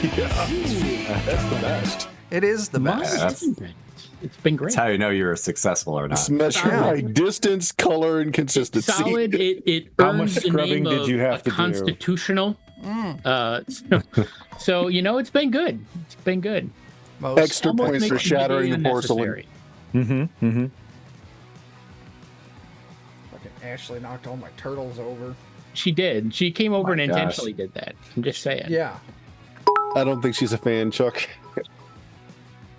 That's the best. It is the best. It's been great. That's how you know you're successful or not. It's measured by distance, color, and consistency. Solid. It How earns much the scrubbing name did you have of to do? constitutional. So it's been good. It's been good. Extra Almost points for makes me shattering even the porcelain. necessary. Fucking Ashley knocked all my turtles over. She did. She came over and gosh. intentionally did that. I'm just saying. Yeah, I don't think she's a fan, Chuck.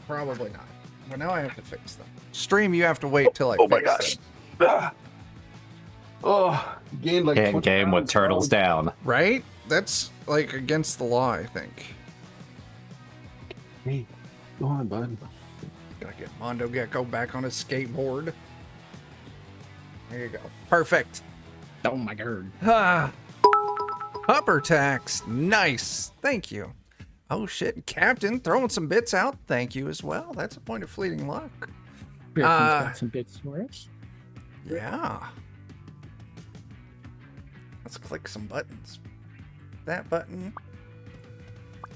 probably not. Well, now I have to fix them. Stream, you have to wait till I Oh my fix gosh. them. Oh, gained like Can't 20 game with pounds. turtles down. Right? That's like against the law, I think. Hey, go on, bud. Gotta get Mondo Gecko back on his skateboard. There you go. Perfect. Oh my god. Ah. Upper tax. Nice. Thank you. Oh shit. Captain throwing some bits out. Thank you as well. That's a point of fleeting luck. Griffin's got some bits for us. Yeah. Let's click some buttons. That button.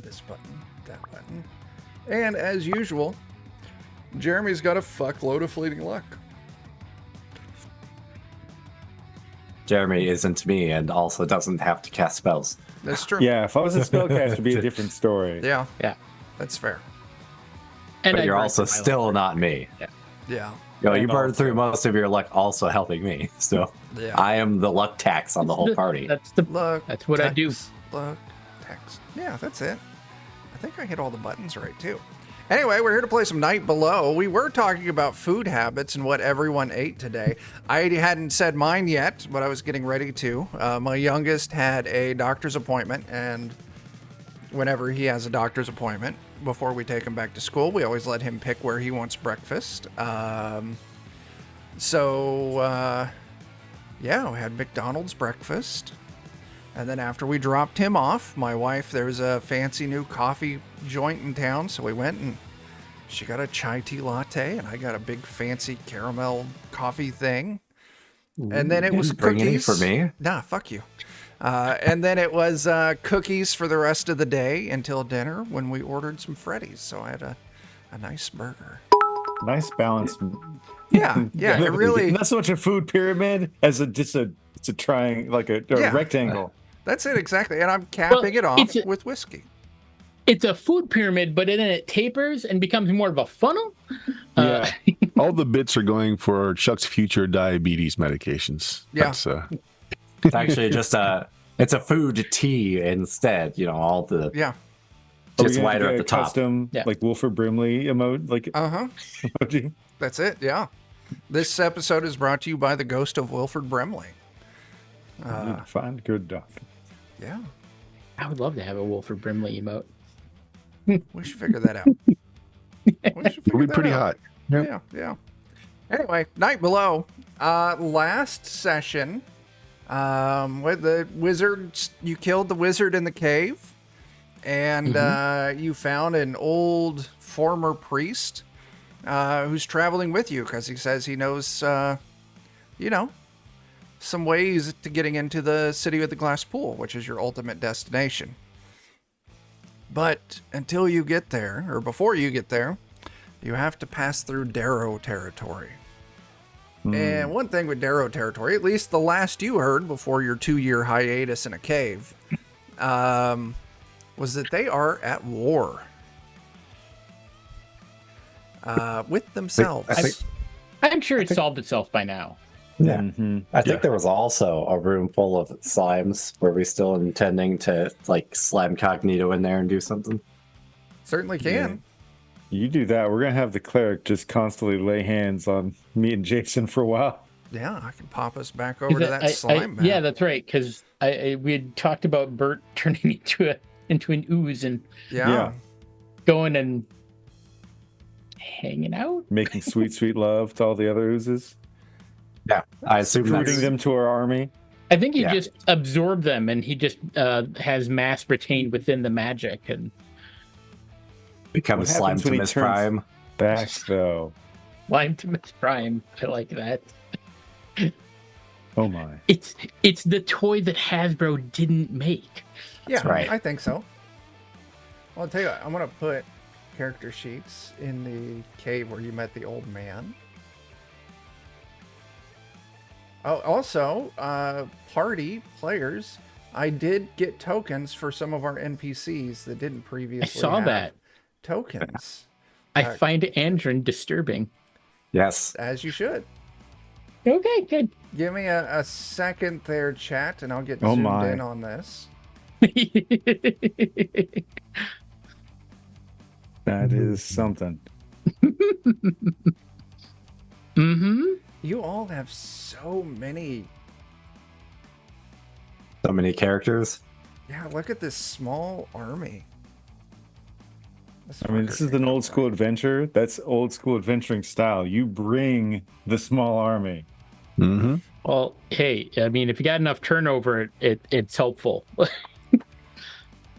This button. That button. And as usual, Jeremy's got a fuckload of fleeting luck. Jeremy isn't me and also doesn't have to cast spells. That's true. Yeah, if I was a spellcaster, it'd be a different story. Yeah. Yeah. That's fair. And But I you're burnt also through my still luck. not me. Yeah. You And burned through also- most of your luck also helping me. So Yeah. I am the luck tax on the whole party. That's Look. what I do. Look. Text. Yeah, that's it. I think I hit all the buttons right too. Anyway, we're here to play some Night Below. We were talking about food habits and what everyone ate today. I hadn't said mine yet, but I was getting ready to. My youngest had a doctor's appointment, and whenever he has a doctor's appointment, before we take him back to school, we always let him pick where he wants breakfast. Yeah, we had McDonald's breakfast. And then after we dropped him off, my wife, there was a fancy new coffee joint in town, so we went and she got a chai tea latte, and I got a big fancy caramel coffee thing. And then it was Bring any cookies for me? Nah, fuck you. And then it was cookies for the rest of the day until dinner when we ordered some Freddy's. So I had a nice burger. Nice balance. Yeah, it really. Not so much a food pyramid as it's a triangle, like a Yeah. rectangle. That's it exactly. And I'm capping it off with whiskey. It's a food pyramid, but then it tapers and becomes more of a funnel. Yeah. All the bits are going for Chuck's future diabetes medications. Yeah. That's, It's actually just it's a food tea instead. All the Yeah. just Are we gonna wider get at a the top. Custom, Yeah. like Wilford Brimley emoji. That's it. Yeah. This episode is brought to you by the ghost of Wilford Brimley. Find good doctor. Yeah. I would love to have a Wilford Brimley emote. We should figure that out. it'll be pretty hot. Yeah. Anyway, Night Below. Last session, with the wizards, you killed the wizard in the cave, and you found an old former priest who's traveling with you because he says he knows, some ways to getting into the city with the glass pool, which is your ultimate destination. But until you get there, or before you get there, you have to pass through Darrow territory. And one thing with Darrow territory, at least the last you heard before your 2-year hiatus in a cave, was that they are at war with themselves. I'm sure it solved itself by now. Yeah. I think there was also a room full of slimes. Were we still intending to slime Cognito in there and do something? Certainly can. You do that, we're gonna have the cleric just constantly lay hands on me and Jason for a while. Yeah, I can pop us back over to that slime map. Yeah, that's right. Because we had talked about Bert turning into an ooze and going and hanging out, making sweet love to all the other oozes. Yeah, I assume recruiting them to our army. I think he just absorbed them, and he just has mass retained within the magic and becomes slime to Miss Prime. Back though. Slime to Miss Prime. I like that. Oh my! It's the toy that Hasbro didn't make. Yeah, That's right. I think so. Well, I'll tell you what, I'm going to put character sheets in the cave where you met the old man. Oh, also, party players, I did get tokens for some of our NPCs that didn't previously I saw have that. tokens. I find Andrin disturbing. Yes. As you should. Okay, good. Give me a second there, chat, and I'll get Oh zoomed my. in on this. That is something. Mm-hmm. You all have so many. So many characters. Yeah, look at this small army. I mean, this is an old school adventure. That's old school adventuring style. You bring the small army. Mm-hmm. Well, hey, I mean, if you got enough turnover, it's helpful.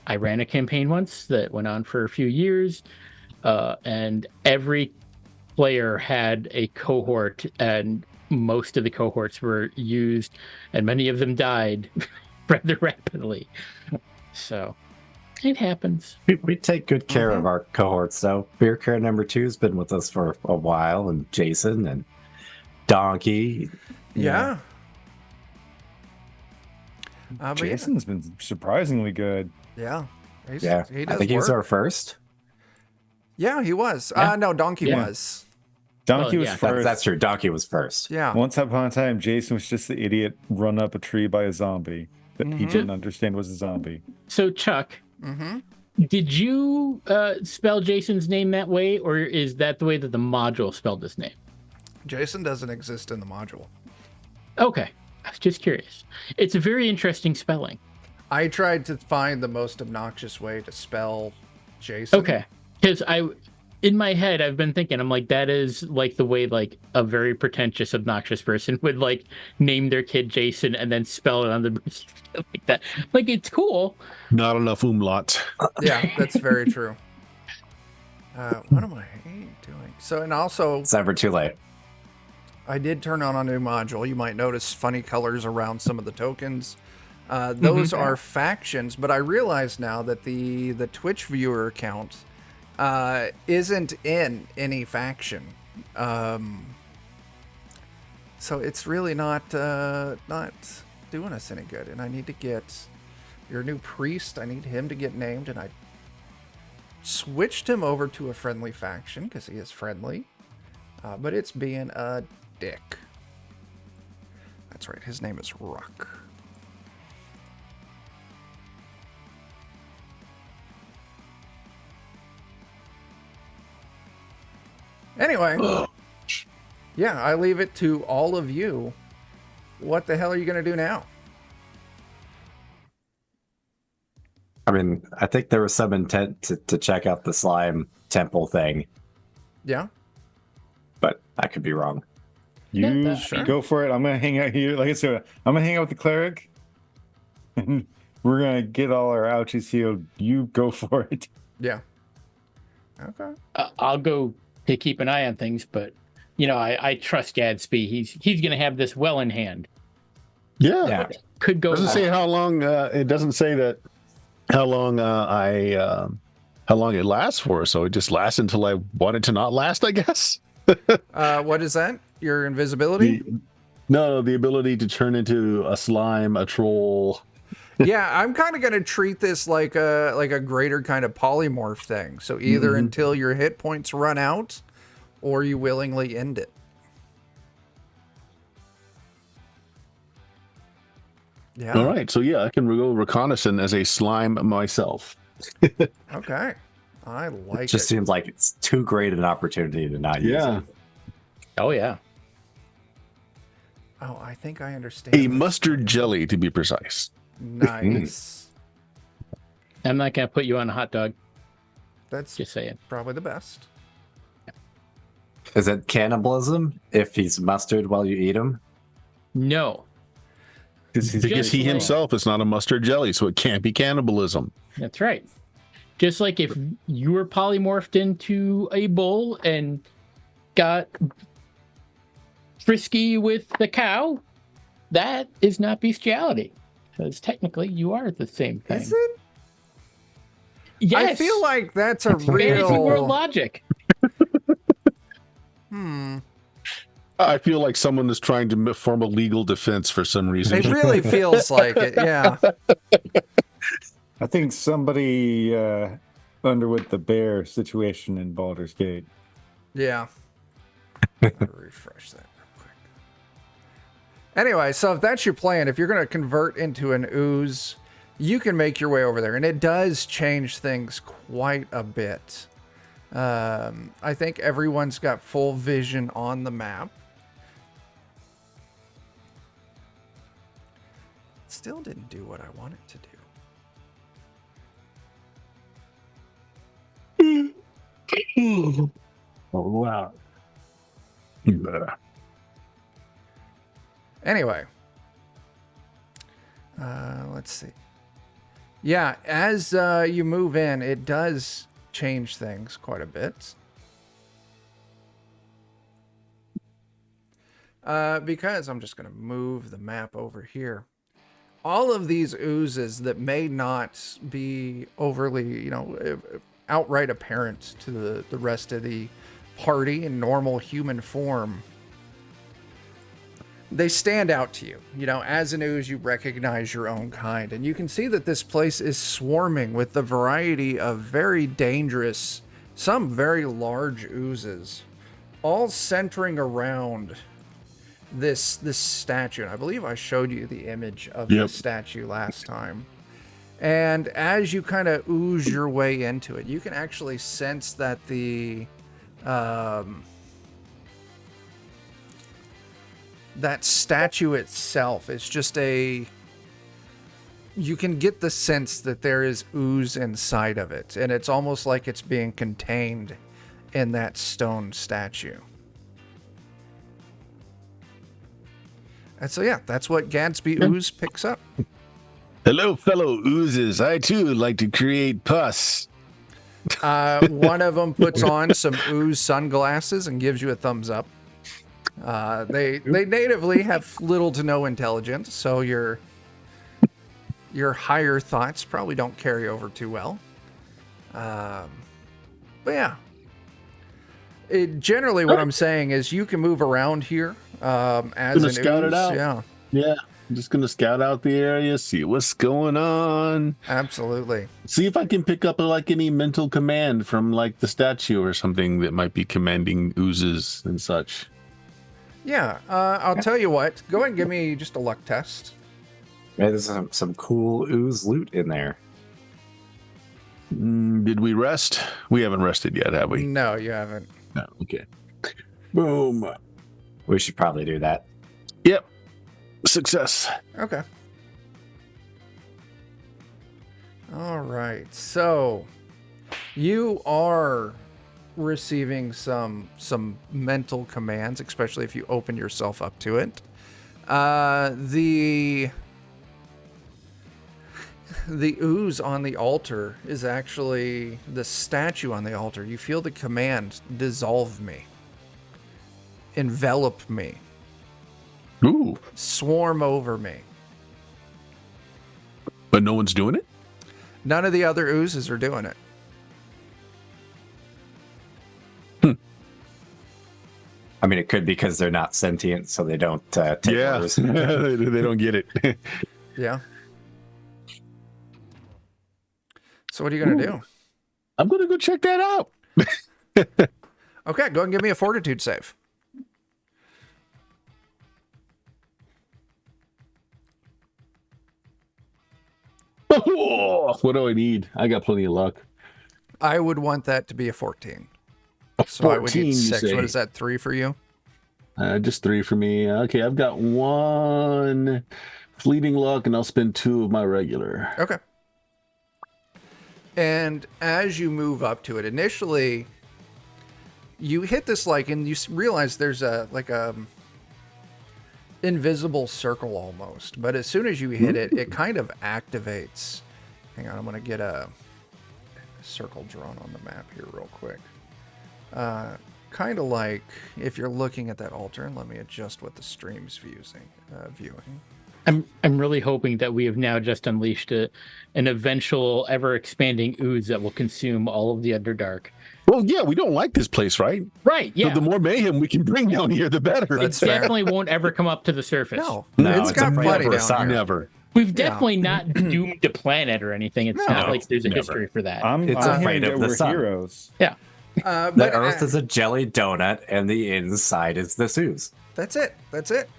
I ran a campaign once that went on for a few years, and every player had a cohort, and most of the cohorts were used, and many of them died rather rapidly. So it happens. We take good care of our cohorts, though. Beer Care number 2's been with us for a while, and Jason and Donkey. Yeah. But Jason's been surprisingly good. yeah. Yeah, He I does think he was work. our first. Yeah, he was. Yeah. No, Donkey Yeah. was. Donkey Well, was yeah. first. That's true. Donkey was first. Yeah. Once upon a time, Jason was just the idiot run up a tree by a zombie that he didn't understand was a zombie. So, Chuck, Mm-hmm. did you spell Jason's name that way, or is that the way that the module spelled his name? Jason doesn't exist in the module. Okay, I was just curious. It's a very interesting spelling. I tried to find the most obnoxious way to spell Jason. Okay, because in my head, I've been thinking, I'm like, that is like the way like a very pretentious, obnoxious person would like name their kid Jason and then spell it on the like that. Like, it's cool. Not enough umlauts. Yeah, that's very true. What am I doing? So, and also, It's never too late. I did turn on a new module. You might notice funny colors around some of the tokens. Those are factions, but I realize now that the Twitch viewer account isn't in any faction. So it's really not doing us any good. And I need to get your new priest. I need him to get named, and I switched him over to a friendly faction because he is friendly. But it's being a dick. That's right. His name is Ruck. Anyway, yeah, I leave it to all of you. What the hell are you going to do now? I mean, I think there was some intent to check out the slime temple thing, Yeah? but I could be wrong. You Yeah, sure. go for it. I'm gonna hang out here. Like I said, I'm gonna hang out with the cleric. And we're gonna get all our ouchies healed. You go for it. Yeah. Okay. I'll go to keep an eye on things, but you know, I trust Gadsby. He's gonna have this well in hand. Yeah. Yeah. Could go. It doesn't say how long. It doesn't say that how long how long it lasts for. So it just lasts until I want it to not last, I guess. What is that? Your invisibility? The ability to turn into a slime, a troll. Yeah, I'm kind of going to treat this like a greater kind of polymorph thing. So either until your hit points run out, or you willingly end it. Yeah. All right. So yeah, I can go reconnaissance as a slime myself. Okay. I like It just it. seems like it's too great an opportunity to not use Yeah. it. Oh yeah. Oh, I think I understand. A this. mustard jelly, to be precise. Nice. I'm not gonna put you on a hot dog. That's Just saying. probably the best. Is it cannibalism if he's mustard while you eat him? No. Because he's Because he like- himself is not a mustard jelly, so it can't be cannibalism. That's right. Just like if you were polymorphed into a bull and got frisky with the cow, that is not bestiality. Because technically you are the same thing. Is it? Yes. I feel like that's a Fantasy world real. logic. I feel like someone is trying to form a legal defense for some reason. It really feels like it. Yeah. I think somebody underwent the bear situation in Baldur's Gate. Yeah. Refresh that real quick. Anyway, so if that's your plan, if you're going to convert into an ooze, you can make your way over there. And it does change things quite a bit. I think everyone's got full vision on the map. Still didn't do what I wanted to do. Oh, wow. Anyway, let's see. Yeah, as you move in, it does change things quite a bit. Because I'm just going to move the map over here. All of these oozes that may not be overly, outright apparent to the rest of the party in normal human form, they stand out to you. As an ooze, you recognize your own kind. And you can see that this place is swarming with the variety of very dangerous, some very large oozes, all centering around this statue. And I believe I showed you the image of the statue last time. And as you kind of ooze your way into it, you can actually sense that that statue itself is just you can get the sense that there is ooze inside of it, and it's almost like it's being contained in that stone statue. And so, yeah, that's what Gadsby Ooze picks up. Hello, fellow oozes. I too like to create pus. One of them puts on some ooze sunglasses and gives you a thumbs up. They natively have little to no intelligence, so your higher thoughts probably don't carry over too well. But yeah, generally what I'm saying is you can move around here as an scout ooze. it out. Yeah. I'm just gonna scout out the area, see what's going on. Absolutely. See if I can pick up any mental command from the statue or something that might be commanding oozes and such. Yeah, I'll tell you what. Go ahead and give me just a luck test. Yeah, there's some cool ooze loot in there. Did we rest? We haven't rested yet, have we? No, you haven't. No. Okay. Boom. We should probably do that. Yep. Success. Okay. All right. So you are receiving some mental commands, especially if you open yourself up to it. The ooze on the altar is actually the statue on the altar. You feel the command, dissolve me, envelop me, Ooh. swarm over me. But no one's doing it? None of the other oozes are doing it. I mean, it could be because they're not sentient, so they don't take orders. they don't get it. Yeah. So what are you going to do? I'm going to go check that out. Okay, go ahead and give me a fortitude save. What do I need? I got plenty of luck. I would want that to be a 14. A So I would 14, get you 6. say? What is that, 3 for you? Just 3 for me. Okay, I've got 1 fleeting luck, and I'll spend 2 of my regular. Okay. And as you move up to it, initially, you hit this and you realize there's a invisible circle almost. But as soon as you hit it, it kind of activates. Hang on, I'm going to get a circle drawn on the map here real quick. Kind of like if you're looking at that altar, and let me adjust what the stream's viewing. I'm really hoping that we have now just unleashed an eventual ever expanding ooze that will consume all of the Underdark. Well, yeah, we don't like this place, right? Right, yeah. So the more mayhem we can bring down here, the better. That's It fair. definitely won't ever come up to the surface. No, No, it's it's got afraid plenty of the down sun. here. Never. We've definitely not doomed the planet or anything. It's not like there's a never. history for that. I'm It's hearing afraid that of the we're sun. heroes. Yeah. The But Earth is a jelly donut, and the inside is the ooze. that's it. That's it.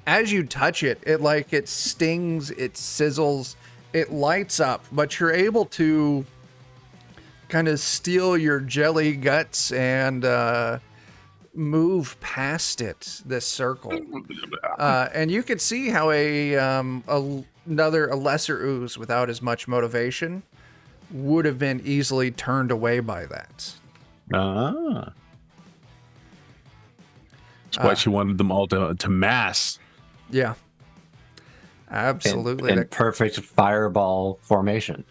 As you touch it, it stings, it sizzles, it lights up, but you're able to kind of steal your jelly guts and move past it, this circle. And you could see how a lesser ooze without as much motivation would have been easily turned away by that. That's why she wanted them all to mass. Yeah. Absolutely. In perfect fireball formation.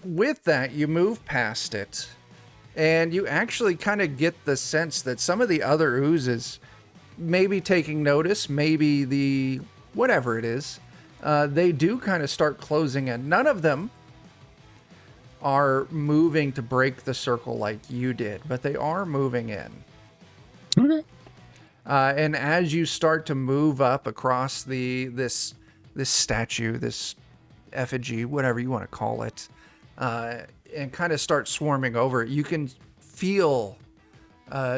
With that, you move past it, and you actually kind of get the sense that some of the other oozes may be taking notice, maybe whatever it is, they do kind of start closing in. None of them are moving to break the circle like you did, but they are moving in. Okay. And as you start to move up across this statue, this effigy, whatever you want to call it, and kind of start swarming over it, you can feel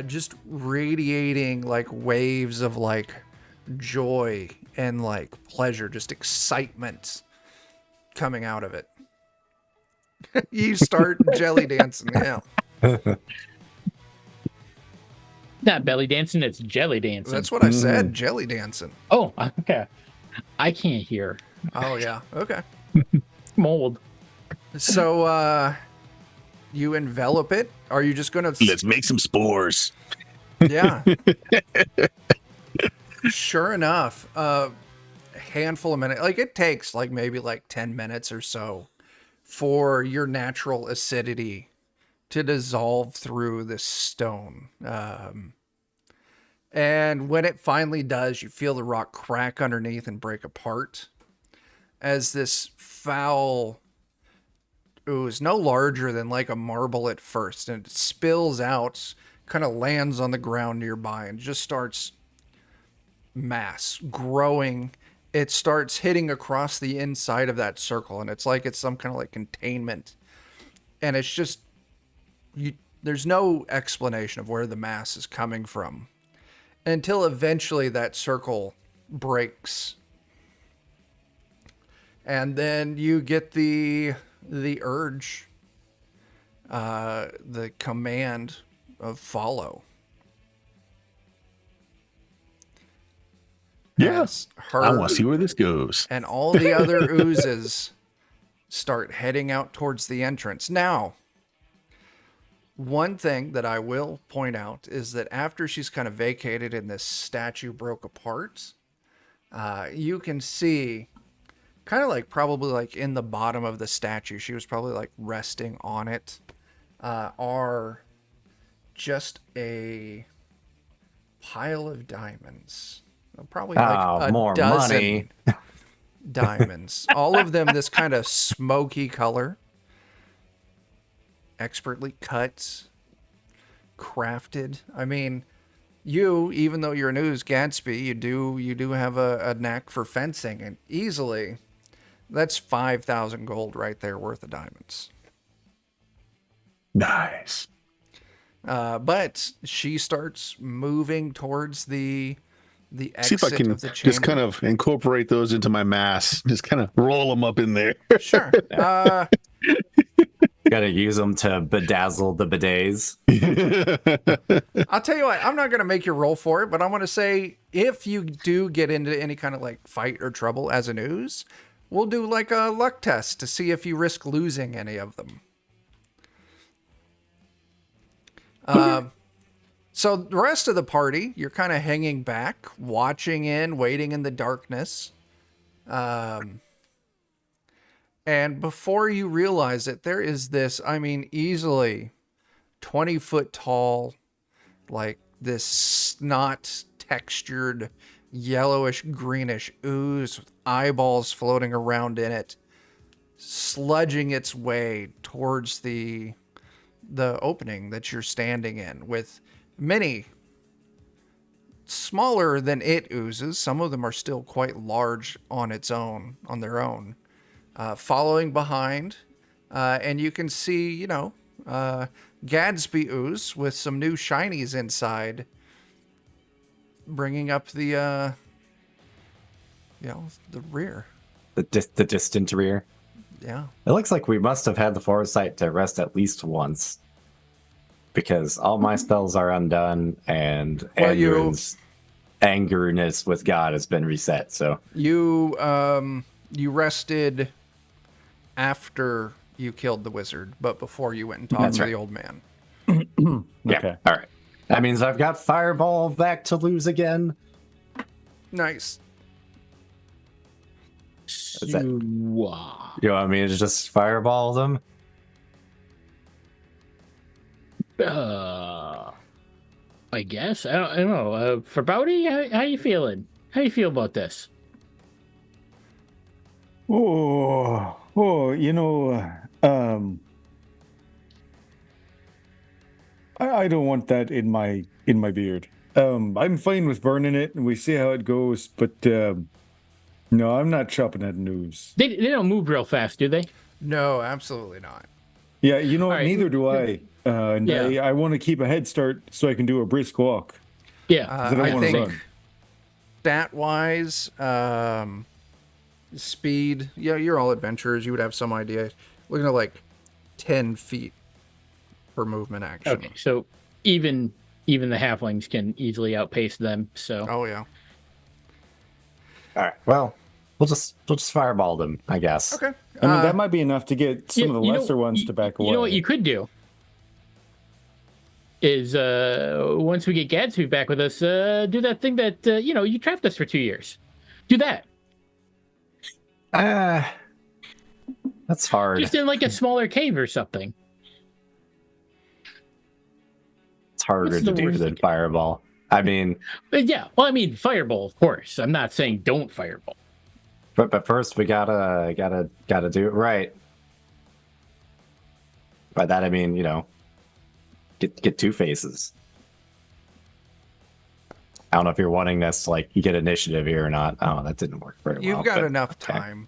just radiating like waves of like joy and like pleasure, just excitement coming out of it. You start jelly dancing. Yeah. Not belly dancing, it's jelly dancing. That's what I said, jelly dancing. Oh, okay. I can't hear. Oh, yeah. Okay. Mold. So, you envelop it? Are you just going to... Let's make some spores. Yeah. Sure enough, a handful of minutes. Like, it takes like maybe like 10 minutes or so for your natural acidity to dissolve through this stone. And when it finally does, you feel the rock crack underneath and break apart as this foul ooze, no larger than like a marble at first, and it spills out, kind of lands on the ground nearby and just starts growing. It starts hitting across the inside of that circle, and it's like it's some kind of like containment. And it's just, there's no explanation of where the mass is coming from until eventually that circle breaks. And then you get the urge, the command of follow. Yes. Her I want to see where this goes. and all the other oozes start heading out towards the entrance. Now, one thing that I will point out is that after she's kind of vacated and this statue broke apart, you can see kind of like probably like in the bottom of the statue, she was probably like resting on it, are just a pile of diamonds. Probably like a more dozen money. diamonds. All of them this kind of smoky color. Expertly cut, crafted. I mean, you, even though you're an ooze Gatsby, you do have a knack for fencing, and easily that's 5,000 gold right there worth of diamonds. Nice. But she starts moving towards the See exit if I can of the chamber. just kind of incorporate those into my mass. Just kind of roll them up in there. Sure. Gotta use them to bedazzle the bidets. I'll tell you what, I'm not going to make you roll for it, but I want to say if you do get into any kind of like fight or trouble as an ooze, we'll do like a luck test to see if you risk losing any of them. So the rest of the party, you're kind of hanging back, watching waiting in the darkness. And before you realize it, there is this, I mean, easily 20-foot tall, like this snot textured yellowish greenish ooze with eyeballs floating around in it, sludging its way towards the opening that you're standing in, with many smaller than it oozes. Some of them are still quite large on their own, following behind. And you can see, Gadsby ooze with some new shinies inside, bringing up the rear. The distant rear. Yeah. It looks like we must have had the foresight to rest at least once, because all my spells are undone, and Andrew's angerness with God has been reset. So you rested after you killed the wizard, but before you went and talked to the old man. yeah, Okay. all right. That means I've got Fireball back to lose again. Nice. That- You want me to just Fireball them? I guess. I don't know. Farbauti, how you feeling? How you feel about this? I don't want that in my beard. I'm fine with burning it, and we see how it goes. But no, I'm not chopping that news. They don't move real fast, do they? No, absolutely not. Yeah, right. neither do I. And Yeah. I want to keep a head start so I can do a brisk walk. Yeah. 'Cause I don't I want to think run. stat-wise, speed, you're all adventurers. You would have some idea. Looking at like 10 feet per movement action. Okay, so even the halflings can easily outpace them. So Oh, yeah. All right. Well, we'll just Fireball them, I guess. Okay. I mean, that might be enough to get some of the lesser ones to back away. You know what you could do is once we get Gadsby back with us, do that thing that you trapped us for 2 years. Do that. That's hard. Just in like a smaller cave or something. It's harder What's to the do worst than thing? Fireball. I mean, But yeah, well, I mean, fireball, of course. I'm not saying don't fireball. but first we gotta do it right. By that I mean, get two faces. I don't know if you're wanting this, like, you get initiative here or not. Oh, that didn't work very well. You've got but- enough okay. time.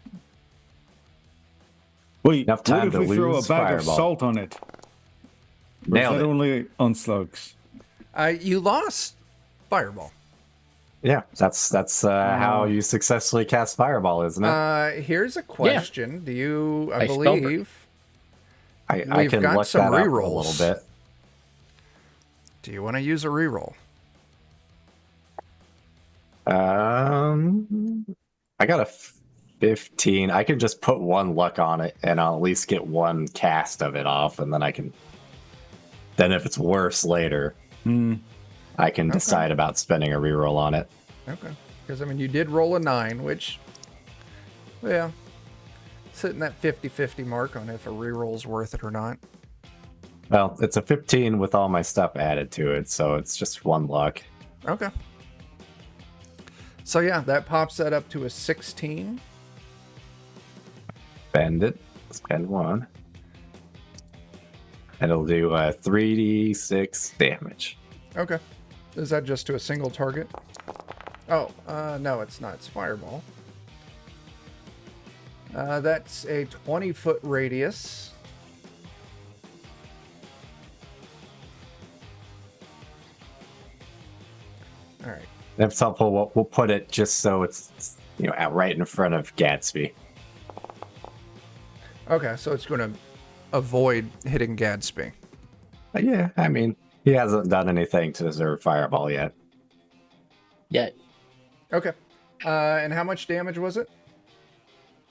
Wait, Enough what time if to we throw a lose bag Fireball. of salt on it? Or is Nailed that it. only on slugs? You lost Fireball. Yeah, that's how you successfully cast Fireball, isn't it? Here's a question. Do you, I I spelled it. believe, I we've can got look some that up a rerolls. little bit. do you want to use a reroll? I got a 15. I can just put one luck on it, and I'll at least get one cast of it off, and then I can. Then, if it's worse later, I can decide about spending a reroll on it. Okay. Because, I mean, you did roll a 9, which, yeah, it's hitting that 50-50 mark on if a reroll's worth it or not. Well, it's a 15 with all my stuff added to it, so it's just one luck. Okay. So, yeah, that pops that up to a 16. Spend it. Spend one. And it'll do 3d6 damage. Okay. Is that just to a single target? Oh, no, it's not. It's Fireball. That's a 20-foot radius. All right. If it's helpful, we'll put it just so it's out right in front of Gadsby. Okay, so it's going to avoid hitting Gadsby. But yeah, I mean, he hasn't done anything to deserve Fireball yet. Yeah. Okay. And how much damage was it?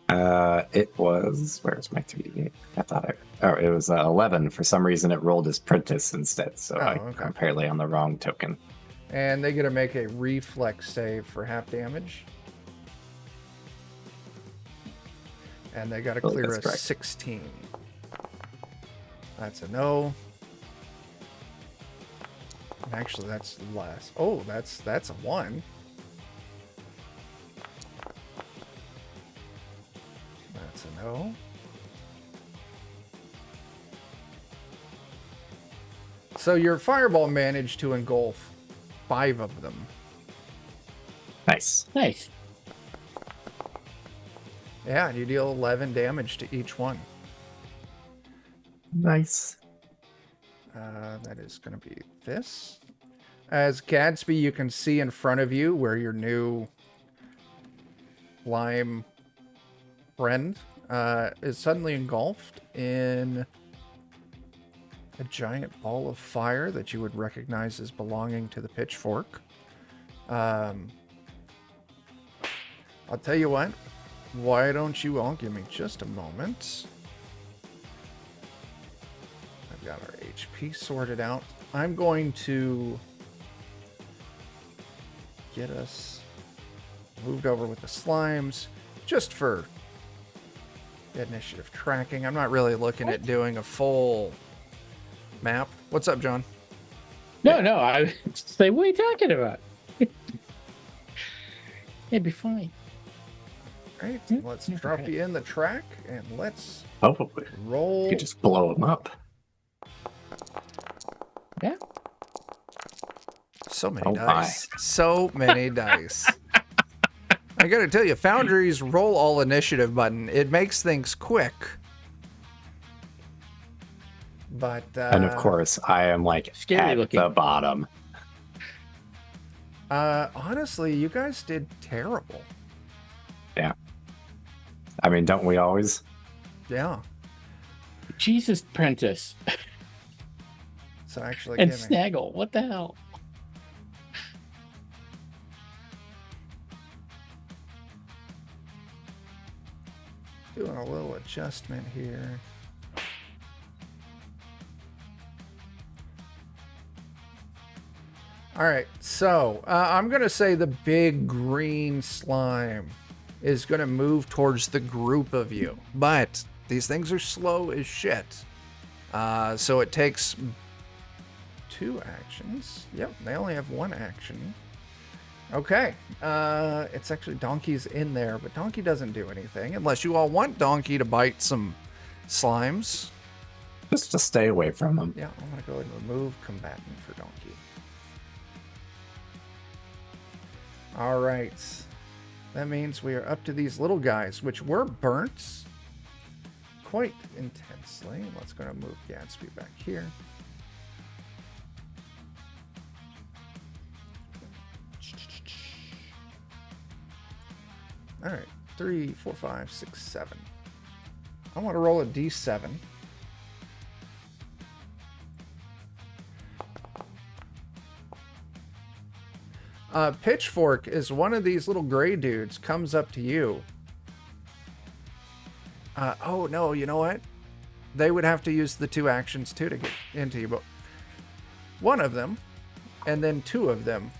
It was, where's my 3d8? It was 11. For some reason, it rolled as Prentice instead, so I'm apparently on the wrong token. And they get to make a reflex save for half damage. And they got to clear that's a correct. Actually, that's less. Oh, that's a 1. That's a no. So your fireball managed to engulf 5 of them. Nice. Nice. Yeah, and you deal 11 damage to each one. Nice. That is going to be this. As Gadsby, you can see in front of you where your new lime friend is suddenly engulfed in a giant ball of fire that you would recognize as belonging to the Pitchfork. I'll tell you what. Why don't you all give me just a moment? I've got our HP sorted out. I'm going to get us moved over with the slimes just for initiative tracking. I'm not really looking at doing a full map. What's up, John? No, I say, what are you talking about? It'd be fine. All right, let's drop you in the track and let's Oh, roll. you could just blow them up. Yeah. So many Oh dice. So many dice. I gotta tell you, Foundry's roll all initiative button, it makes things quick. But And of course, I am like Scary at looking. the bottom. honestly, you guys did terrible. Yeah. I mean, don't we always? Yeah. Jesus, Prentice. So actually, And give me. Snaggle. What the hell? Doing a little adjustment here. All right, so I'm going to say the big green slime is going to move towards the group of you. But these things are slow as shit. So it takes 2 actions. Yep, they only have 1 action. Okay, it's actually Donkey's in there, but Donkey doesn't do anything unless you all want Donkey to bite some slimes. Just to stay away from them. Yeah, I'm going to go ahead and remove combatant for Donkey. All right. That means we are up to these little guys, which were burnt quite intensely. Let's go to move Gadsby back here. All right. 3, 4, 5, 6, 7. I want to roll a d7. Pitchfork is one of these little gray dudes, comes up to you. Oh, no, you know what? They would have to use the 2 actions, too, to get into you. But one of them, and then 2 of them.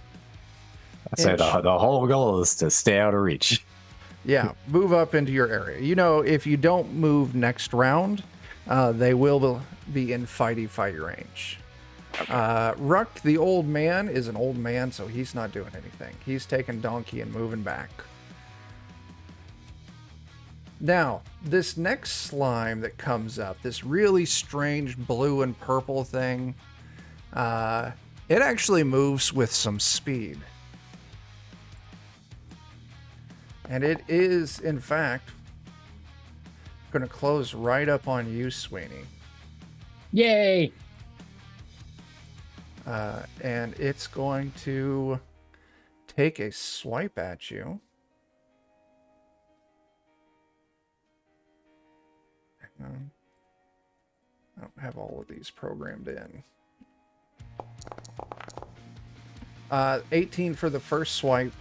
I say the whole goal is to stay out of reach. Yeah, move up into your area. You know, if you don't move next round, they will be in fighty fight range. Ruck, the old man, is an old man, so he's not doing anything. He's taking Donkey and moving back. Now, this next slime that comes up, this really strange blue and purple thing, it actually moves with some speed. And it is, in fact, going to close right up on you, Sweeney. Yay! And it's going to take a swipe at you. I don't have all of these programmed in. 18 for the first swipe.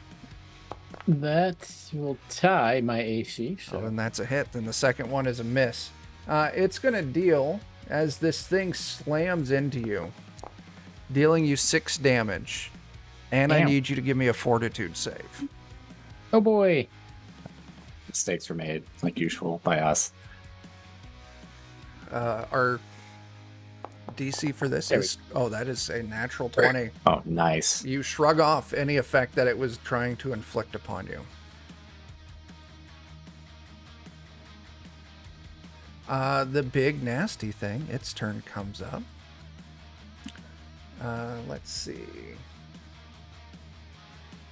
That will tie my AC. So So then that's a hit. Then the second one is a miss. It's going to deal, as this thing slams into you, dealing you 6 damage. And I Damn. need you to give me a fortitude save. oh boy. Mistakes were made, like usual, by us. Our DC for this There is... Oh, that is a natural 20. Oh, nice. You shrug off any effect that it was trying to inflict upon you. The big nasty thing, its turn comes up. Let's see.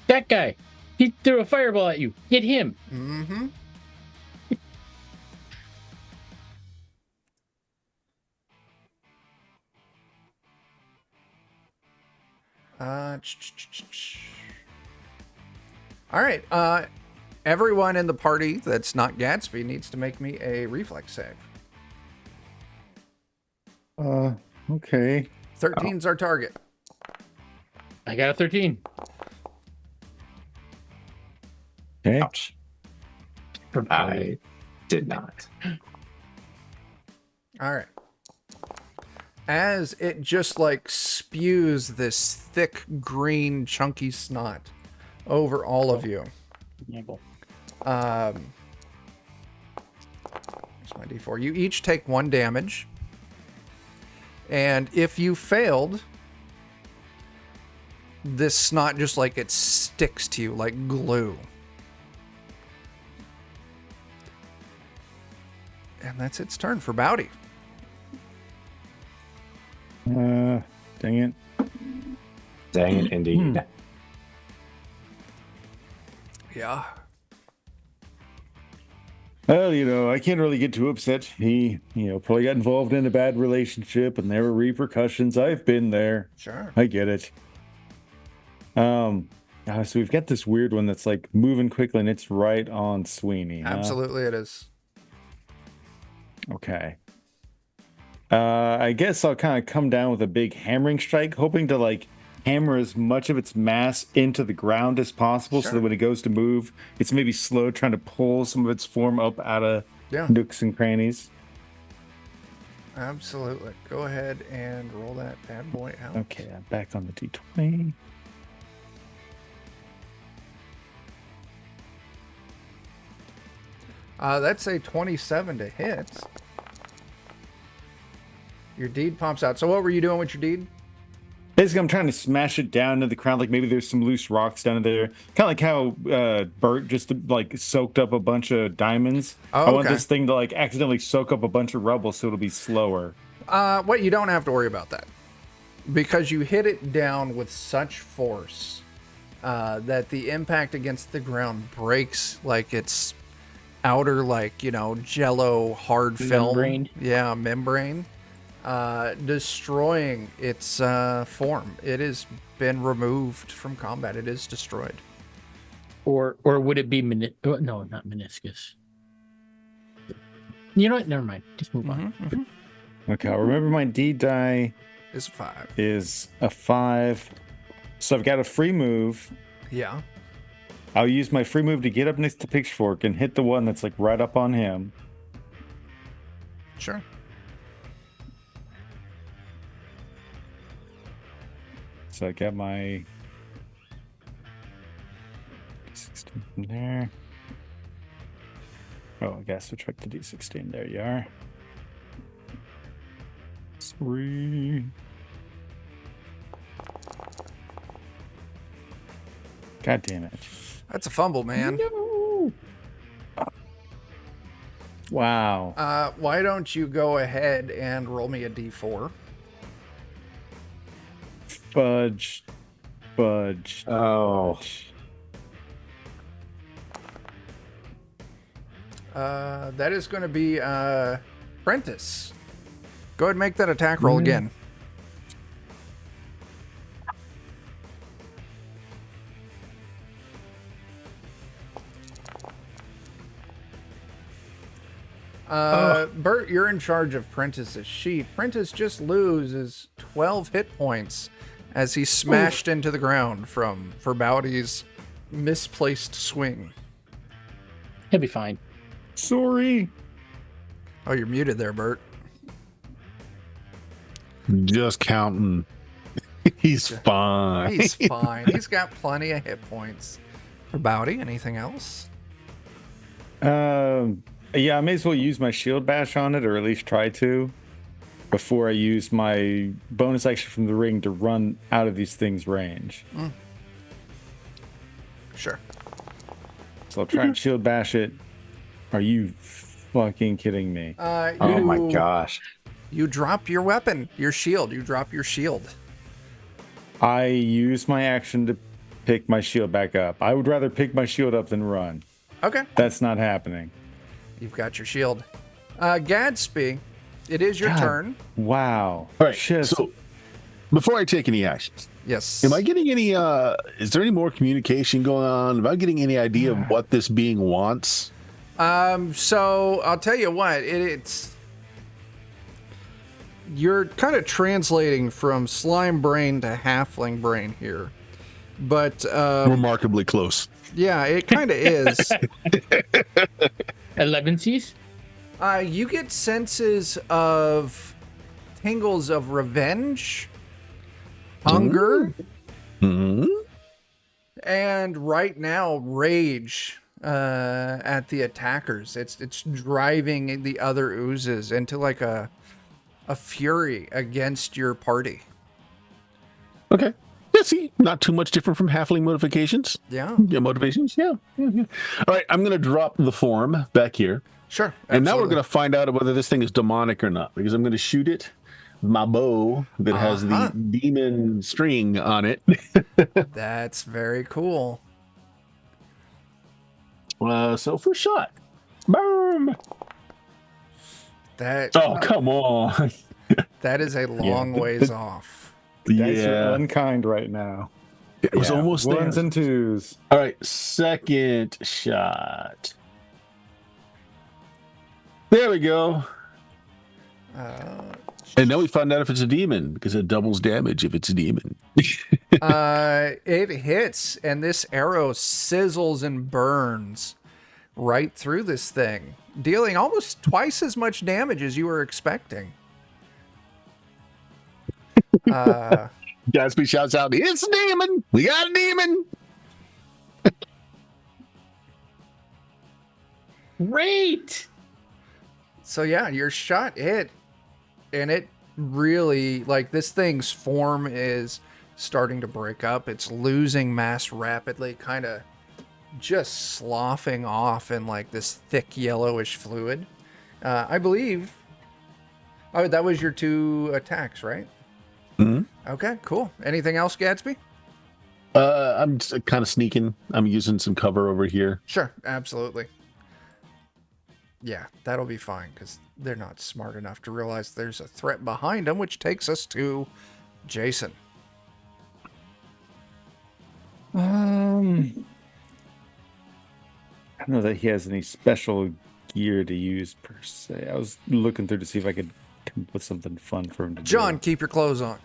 That guy. He threw a fireball at you. Get him. Mm-hmm. All right. Everyone in the party that's not Gatsby needs to make me a reflex save. Okay. 13's our target. I got a 13. Okay. Ouch. I did not. All right. As it just like spews this thick green chunky snot over all of you. Nibble. Here's my D4. You each take 1 damage. And if you failed, this snot just like it sticks to you like glue. And that's its turn for Bowdy. Dang it. Dang it, indeed. Yeah. Well, you know, I can't really get too upset. He, probably got involved in a bad relationship and there were repercussions. I've been there. Sure. I get it. So we've got this weird one that's like moving quickly and it's right on Sweeney. Huh? Absolutely it is. Okay. I guess I'll kind of come down with a big hammering strike, hoping to like hammer as much of its mass into the ground as possible, Sure. so that when it goes to move, it's maybe slow, trying to pull some of its form up out of nooks and crannies. Absolutely. Go ahead and roll that bad boy out. Okay, I'm back on the D20. That's a 27 to hit. Your deed pops out. So what were you doing with your deed? Basically, I'm trying to smash it down to the ground. Like maybe there's some loose rocks down there. Kind of like how Bert just like soaked up a bunch of diamonds. Oh, I want okay. this thing to like accidentally soak up a bunch of rubble so it'll be slower. You don't have to worry about that. Because you hit it down with such force that the impact against the ground breaks like its outer, like, jello hard film. Membrane. Yeah, membrane. Destroying its form. It has been removed from combat. It is destroyed. Or would it be no, not meniscus. You know what? Never mind. Just move on. Okay, I'll remember my D die Is 5. is a 5. So I've got a free move. Yeah. I'll use my free move to get up next to Pitchfork and hit the one that's like right up on him. Sure. So I got my 16 from there. Oh, I guess switch back to D16. There you are. 3. God damn it. That's a fumble, man. No. Wow. Why don't you go ahead and roll me a d4? Fudge. Oh. That is going to be Prentice. Go ahead and make that attack roll again. Bert, you're in charge of Prentice's sheep. Prentice just loses 12 hit points as he smashed into the ground from Farbauti's misplaced swing. He'll be fine. Sorry. Oh, you're muted there, Bert. Just counting. He's fine. He's fine. He's got plenty of hit points. Farbauti, anything else? Yeah, I may as well use my shield bash on it, or at least try to. before I use my bonus action from the ring to run out of these things' range. Sure. So I'll try and shield bash it. Are you fucking kidding me? Oh my gosh. You drop your weapon, your shield. You drop your shield. I use my action to pick my shield back up. I would rather pick my shield up than run. Okay. That's not happening. You've got your shield. Gadsby, it is your God. turn. Wow. All right. Just, So before I take any actions, Yes. am I getting any? Is there any more communication going on? Am I getting any idea of what this being wants? So I'll tell you what, it's you're kind of translating from slime brain to halfling brain here. But Remarkably close. yeah, it kind of is. 11 C's? You get senses of tingles of revenge, hunger, and right now rage at the attackers. It's driving the other oozes into like a fury against your party. Okay. Yeah, see, not too much different from halfling motivations. Yeah, Yeah, motivations. Yeah. All right, I'm going to drop the form back here. sure. And now we're absolutely. going to find out whether this thing is demonic or not, because I'm going to shoot it with my bow that has the demon string on it. That's very cool. So first shot. Boom. That Oh, come on. that is a long ways off. Dice are Yeah. unkind right now. It was almost there. Ones and twos. All right, second shot. There we go. And now we find out if it's a demon, because it doubles damage if it's a demon. It hits, and this arrow sizzles and burns right through this thing, dealing almost twice as much damage as you were expecting. Gatsby shouts out, "It's a demon! We got a demon!" Great! So yeah, your shot hit, and it really, like, this thing's form is starting to break up. It's losing mass rapidly, kind of just sloughing off in like this thick yellowish fluid. I believe. Oh, that was your 2 attacks, right? Mhm. Okay, cool. Anything else, Gatsby? I'm kind of sneaking. I'm using some cover over here. Sure, absolutely. Yeah, that'll be fine, because they're not smart enough to realize there's a threat behind them, which takes us to Jason. I don't know that he has any special gear to use per se. I was looking through to see if I could come up with something fun for him to John, do. keep your clothes on.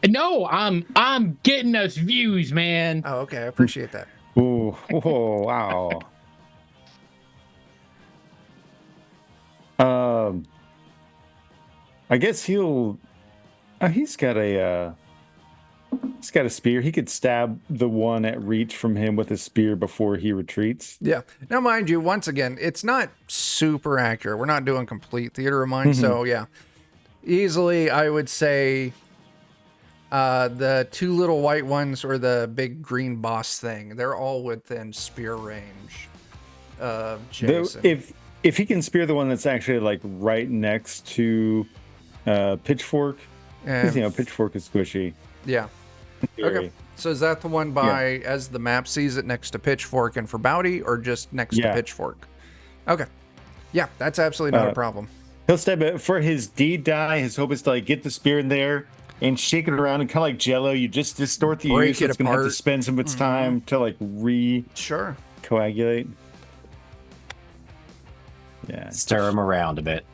No, I'm getting us views, man. Oh, okay, I appreciate that. Oh, wow. I guess he'll. He's got a spear. He could stab the one at reach from him with a spear before he retreats. Yeah. Now, mind you, once again, it's not super accurate. We're not doing complete theater of mind, so yeah. Easily, I would say the 2 little white ones or the big green boss thing, they're all within spear range of Jason. If he can spear the one that's actually like right next to Pitchfork, because Pitchfork is squishy. Yeah. Okay. So is that the one by, as the map sees it, next to Pitchfork and Farbauti, or just next to Pitchfork? Okay. Yeah, that's absolutely not a problem. He'll stab it for his deed die. His hope is to like get the spear in there and shake it around, and kind of like Jello, you just distort the Break use. So it it's gonna have to apart. spend some of its time to like Sure. coagulate. Yeah. Stir him around a bit.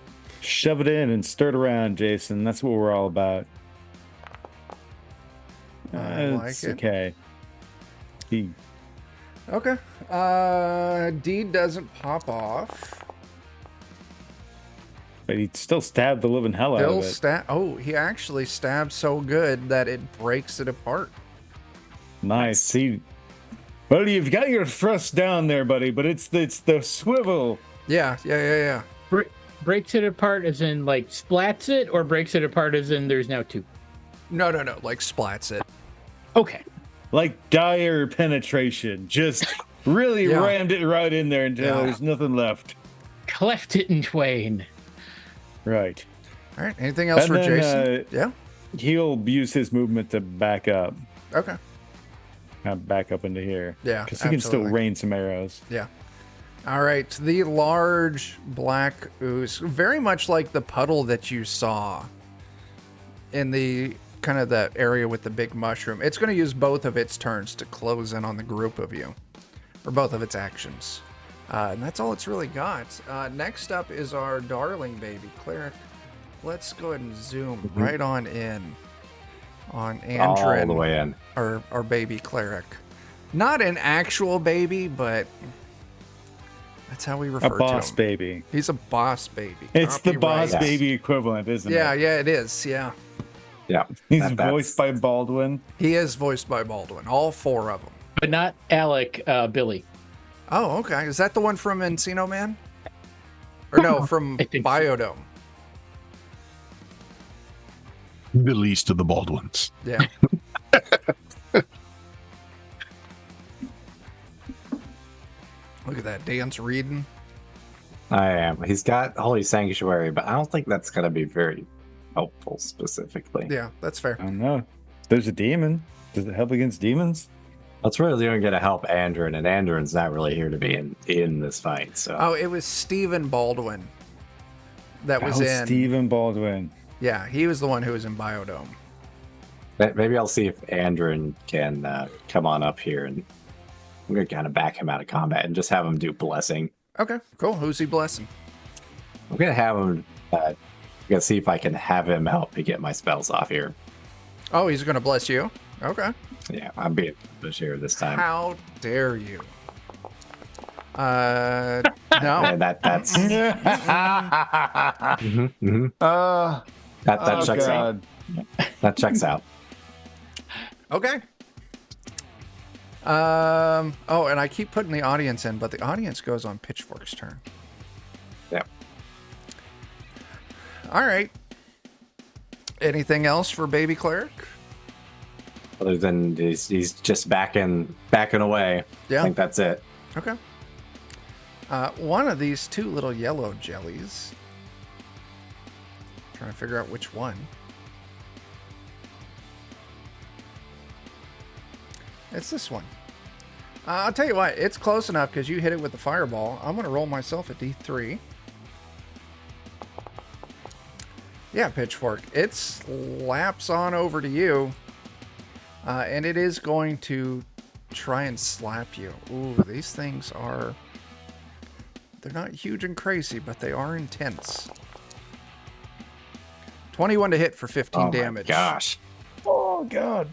Shove it in and stir it around, Jason. That's what we're all about. I like It's it. okay. He Okay. Deed doesn't pop off. But he still stabbed the living hell out Bill of it. Oh, he actually stabbed so good that it breaks it apart. Nice. Well, you've got your thrust down there, buddy, but it's the swivel. Yeah. breaks it apart as in like splats it, or breaks it apart as in there's now two? No, like splats it. Okay. Like dire penetration. Just really Yeah. rammed it right in there until Yeah. there's nothing left. Cleft it in twain. Right. All right. Anything else And for then, Jason? Yeah. He'll use his movement to back up. Okay. Back up into here. Yeah, Because he can still absolutely. rain some arrows. Yeah. All right. The large black ooze, very much like the puddle that you saw in the kind of that area with the big mushroom. It's going to use both of its turns to close in on the group of you, or both of its actions. And that's all it's really got. Next up is our darling baby cleric. Let's go ahead and zoom right on in on Andrin. All the way in. Our baby cleric. Not an actual baby, but that's how we refer A to him. boss baby. He's a boss baby. It's the boss Copyright. baby equivalent, isn't Yeah, it? it is. Yeah. Yeah. He's that's- voiced by Baldwin. He is voiced by Baldwin, all four of them. But not Alec, Billy. Oh, okay. Is that the one from Encino Man? Or no, from I think so. Biodome. The least of the Baldwins. Yeah. Look at that. Dan's reading. I am. He's got Holy Sanctuary, but I don't think that's going to be very helpful specifically. Yeah, that's fair. I don't know. There's a demon. Does it help against demons? That's really only going to help Andrin, and Andrin's not really here to be in this fight. So Oh, it was Stephen Baldwin that was in. Stephen Baldwin. Yeah, he was the one who was in Biodome. maybe I'll see if Andrin can come on up here, and I'm going to kind of back him out of combat and just have him do blessing. Okay, cool. Who's he blessing? I'm going to have him. I'm going to see if I can have him help me get my spells off here. Oh, he's going to bless you? Okay. Yeah, I'm being push here this time. How dare you? No. And that's Mhm, mhm. that checks out. That checks out. Okay. Oh, and I keep putting the audience in, but the audience goes on Pitchfork's turn. Yeah. All right. Anything else for Baby Cleric? Other than he's just backing away. Yeah. I think that's it. Okay. One of these two little yellow jellies. Trying to figure out which one. It's this one. I'll tell you what, it's close enough because you hit it with the fireball. I'm going to roll myself a d3. Yeah, Pitchfork. It slaps on over to you. And it is going to try and slap you. Ooh, these things are... They're not huge and crazy, but they are intense. 21 to hit for 15 damage. My gosh. Oh, God.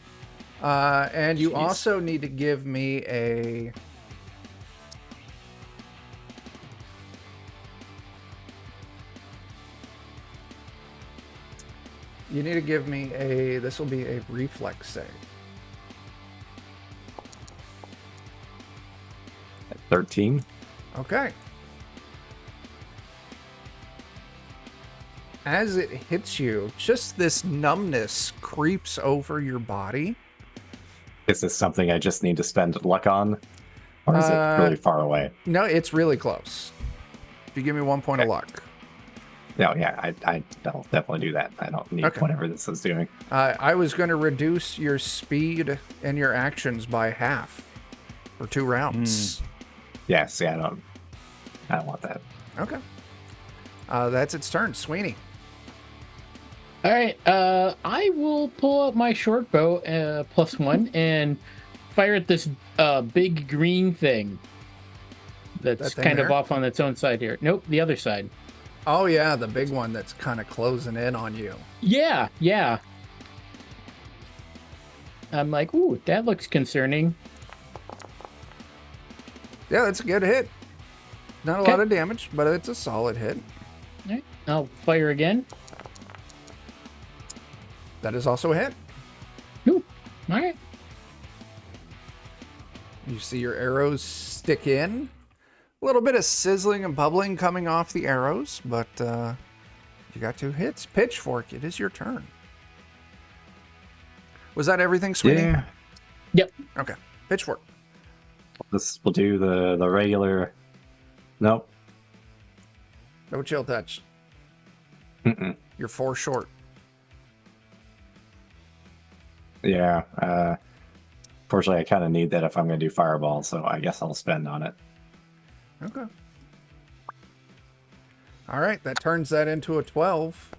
And you Jeez. also need to give me a... You need to give me a... This will be a reflex save. 13. Okay. As it hits you, just this numbness creeps over your body. Is this something I just need to spend luck on? Or is it really far away? No, it's really close. If you give me 1 point of luck. No, yeah, I'll definitely do that. I don't need Okay. whatever this is doing. I was going to reduce your speed and your actions by half for 2 rounds. Yeah, see, I don't want that. Okay. That's its turn. Sweeney. All right, I will pull out my short bow, +1, and fire at this big green thing that's That thing kind of there? off on its own side here. Nope, the other side. Oh, yeah, the big one that's kind of closing in on you. Yeah. I'm like, ooh, that looks concerning. Yeah, that's a good hit. Not a Okay. lot of damage, but it's a solid hit. All right, I'll fire again. That is also a hit. Ooh, all right. You see your arrows stick in, A little bit of sizzling and bubbling coming off the arrows, but you got 2 hits. Pitchfork, it is your turn. Was that everything, Sweeney? Yeah. Yep. Okay. Pitchfork. We'll do the regular. Nope. No chill touch. Mm-mm. You're 4 short. Yeah. Fortunately, I kind of need that if I'm going to do fireball, so I guess I'll spend on it. Okay. All right, that turns that into a 12.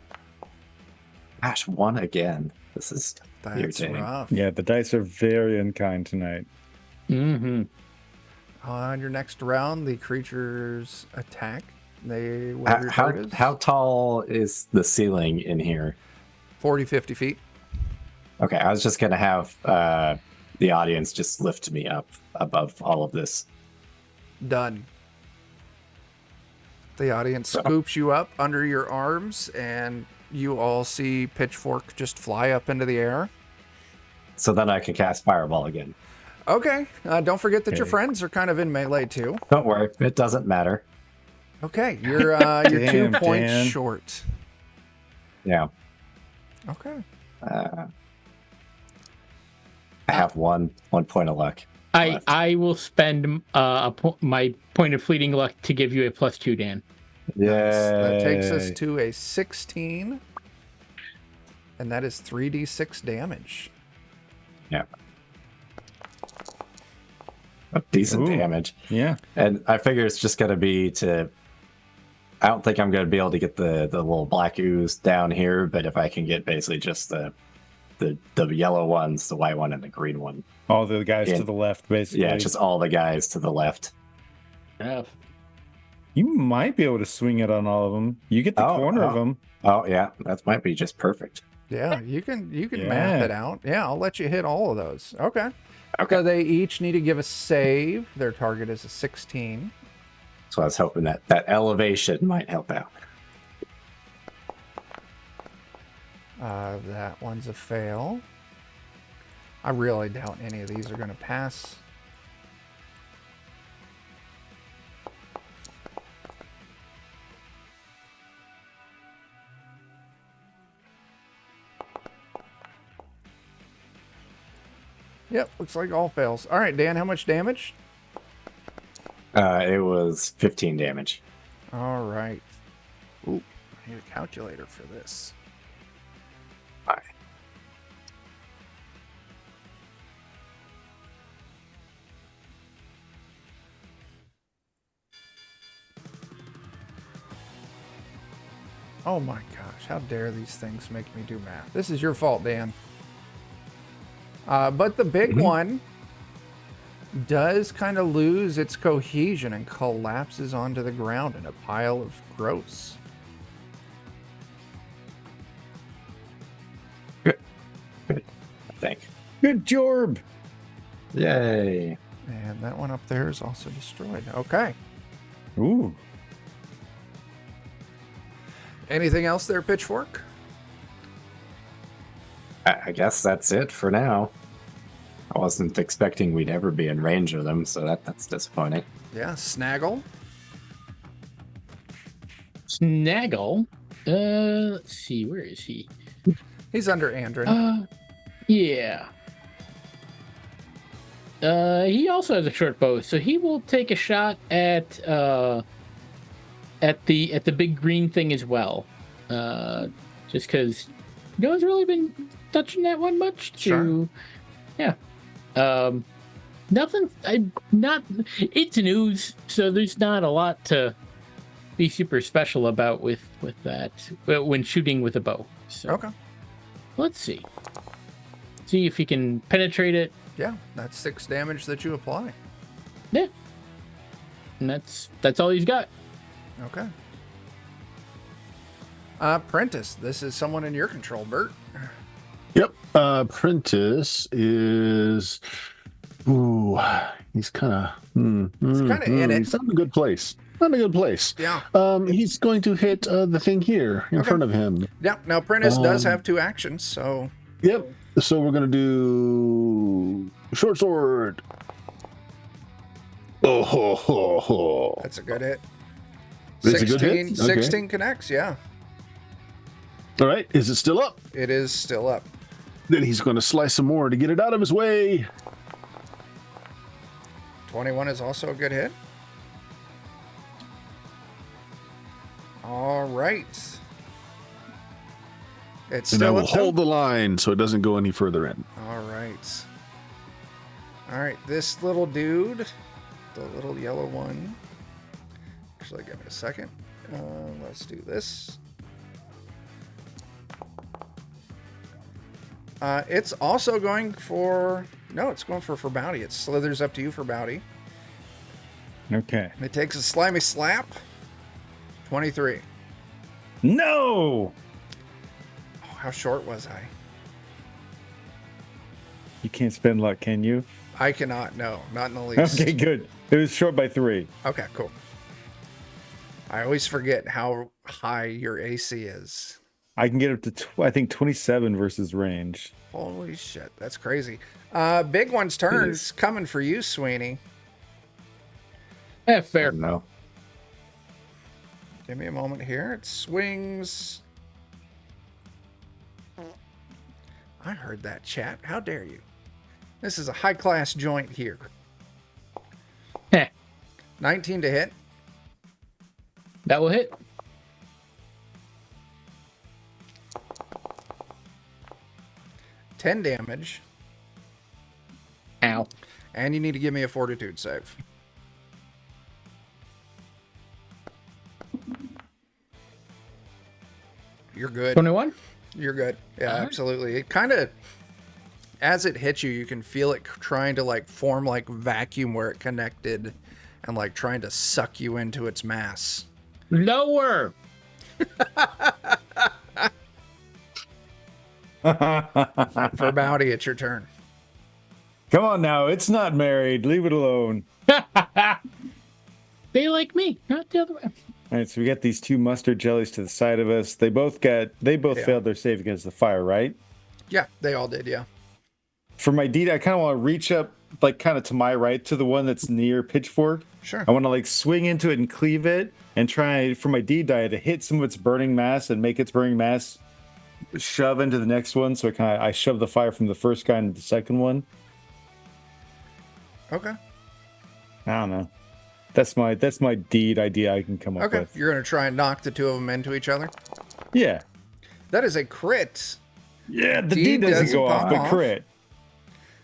Gosh, 1 again. This is That's irritating. rough. Yeah, the dice are very unkind tonight. Mm-hmm. On your next round, the creatures attack. They whatever your How target is. how tall is the ceiling in here? 40, 50 feet. Okay, I was just gonna have the audience just lift me up above all of this. Done. The audience scoops you up under your arms, and you all see Pitchfork just fly up into the air. So then I can cast fireball again. Okay. Don't forget that your Okay. friends are kind of in melee too. Don't worry, it doesn't matter. Okay, you're 2 Damn, points Dan. short. Yeah, Okay. I have one point of luck. left. I will spend my point of fleeting luck to give you a +2, Dan. That takes us Yay. to a 16. And that is 3d6 damage. Yeah. Decent Ooh. damage. Yeah. And I figure it's just gonna be to. I don't think I'm gonna be able to get the little black ooze down here, but if I can get basically just the yellow ones, the white one and the green one. All the guys Yeah. to the left, basically. Yeah, just all the guys to the left. You might be able to swing it on all of them. You get the corner of them. Oh yeah, that might be just perfect. Yeah, you can math Yeah. it out. Yeah, I'll let you hit all of those. Okay. Okay. So they each need to give a save. Their target is a 16. So I was hoping that elevation might help out. That one's a fail. I really doubt any of these are going to pass. Yep, looks like all fails. All right, Dan, how much damage? It was 15 damage. All right. Ooh, I need a calculator for this. Bye. Oh my gosh, how dare these things make me do math? This is your fault, Dan. But the big one does kind of lose its cohesion and collapses onto the ground in a pile of gross. Good, I think. Good job. Yay. And that one up there is also destroyed. Okay. Ooh. Anything else there, Pitchfork? I guess that's it for now. I wasn't expecting we'd ever be in range of them, so that's disappointing. Yeah, Snaggle. Snaggle. Let's see, where is he? He's under Andrin. Yeah. He also has a short bow, so he will take a shot at the big green thing as well. Just because no one's really been touching that one much. Sure. Yeah. Nothing. It's news, so there's not a lot to be super special about with that when shooting with a bow. So Okay. let's see. See if he can penetrate it. Yeah, that's 6 damage that you apply. Yeah. And that's all he's got. Okay. Prentice, this is someone in your control, Bert. Yep. Prentice is. Ooh, he's kind of. kinda in it. He's not in a good place. Not in a good place. Yeah. He's going to hit the thing here in front of him. Yeah, now Prentice does have 2 actions, so... Yep. So we're gonna do short sword. Oh, ho, ho, ho. That's a good hit. It's a good hit? Okay. 16 connects, yeah. All right. Is it still up? It is still up. Then he's going to slice some more to get it out of his way. 21 is also a good hit. All right. It's And I still will up. though? hold the line so it doesn't go any further in. All right. All right, this little dude, the little yellow one. Actually, give me a second. Let's do this. It's also going for... No, it's going for Farbauti. It slithers up to you, Farbauti. Okay. It takes a slimy slap. 23. No! Oh, how short was I? You can't spend luck, can you? I cannot. No, not in the least. Okay, good. It was short by 3. Okay, cool. I always forget how high your AC is. I can get up to, I think, 27 versus range. Holy shit, that's crazy. Big one's turn. It's coming for you, Sweeney. Fair. No. Give me a moment here. It swings. I heard that, chat. How dare you? This is a high-class joint here. Heh. 19 to hit. That will hit. $10 damage. Ow. And you need to give me a fortitude save. You're good. 21? You're good. Yeah, absolutely. It kind of, as it hits you, you can feel it trying to like form like vacuum where it connected and like trying to suck you into its mass. Lower. Farbauti, it's your turn. Come on now. It's not married. Leave it alone. They like me, not the other way. All right, so we got these 2 mustard jellies to the side of us. They both failed their save against the fire, right? Yeah, they all did, yeah. For my deed, I kind of want to reach up, like kind of to my right, to the one that's near Pitchfork. Sure. I want to like swing into it and cleave it, and try for my deed die to hit some of its burning mass and make its burning mass shove into the next one. So I shove the fire from the first guy into the second one. Okay. I don't know. That's my deed idea I can come up Okay. with. You're going to try and knock the 2 of them into each other? Yeah. That is a crit. Yeah, the Deed deed doesn't doesn't go off, pop but off. crit.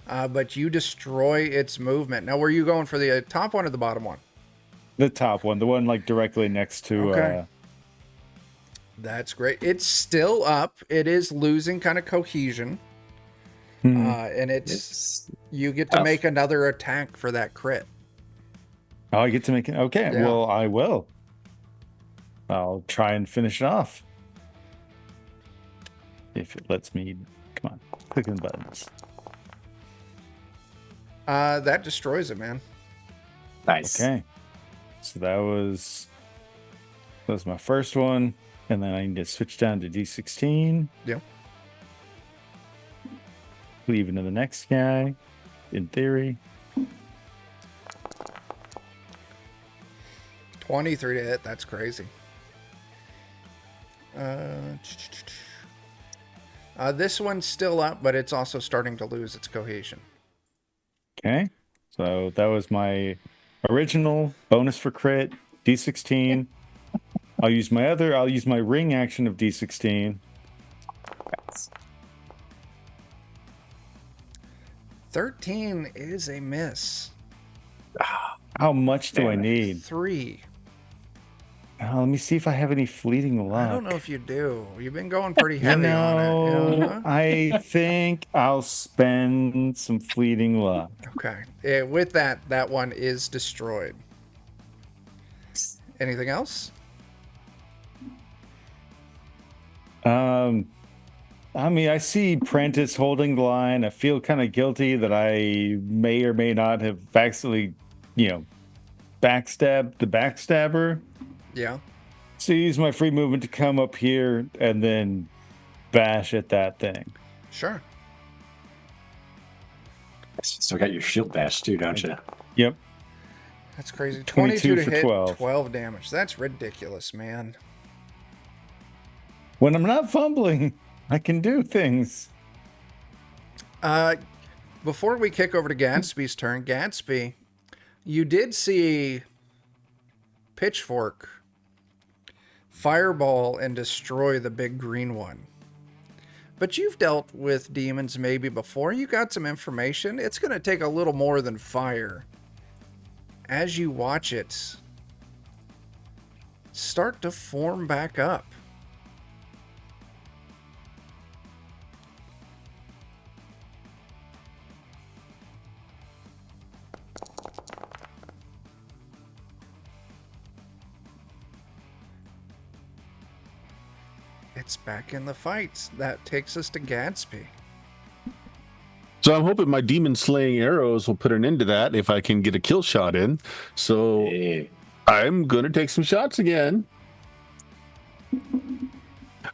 But you destroy its movement. Now, were you going for the top one or the bottom one? The top one, the one like directly next to. Okay. That's great. It's still up. It is losing kind of cohesion. And It's you get to make another attack for that crit. Oh, I get to make it. Okay, Yeah. well, I will. I'll try and finish it off. If it lets me. Come on, clicking the buttons. That destroys it, man. nice. Okay. So that was my first one. And then I need to switch down to D16. Yeah. Leave into the next guy, in theory. 23 to hit. That's crazy. This one's still up, but it's also starting to lose its cohesion. Okay. So that was my original bonus for crit, D16. I'll use my ring action of D16. 13 is a miss. How much do I need? 3. Let me see if I have any fleeting luck. I don't know if you do. You've been going pretty heavy on it. Yeah. I think I'll spend some fleeting luck. Okay. With that one is destroyed. Anything else? I mean, I see Prentice holding the line. I feel kind of guilty that I may or may not have accidentally, backstabbed the backstabber. Yeah. So use my free movement to come up here and then bash at that thing. Sure. Still got your shield bash too, don't you? Yep. That's crazy. 22 22 to for hit, 12. 12 damage. That's ridiculous, man. When I'm not fumbling, I can do things. Before we kick over to Gadsby's turn, Gadsby, you did see Pitchfork fireball and destroy the big green one. But you've dealt with demons maybe before. You got some information. It's going to take a little more than fire. As you watch it start to form back up. It's back in the fights. That takes us to Gadsby. So I'm hoping my demon slaying arrows will put an end to that if I can get a kill shot in. So Hey. I'm gonna take some shots again.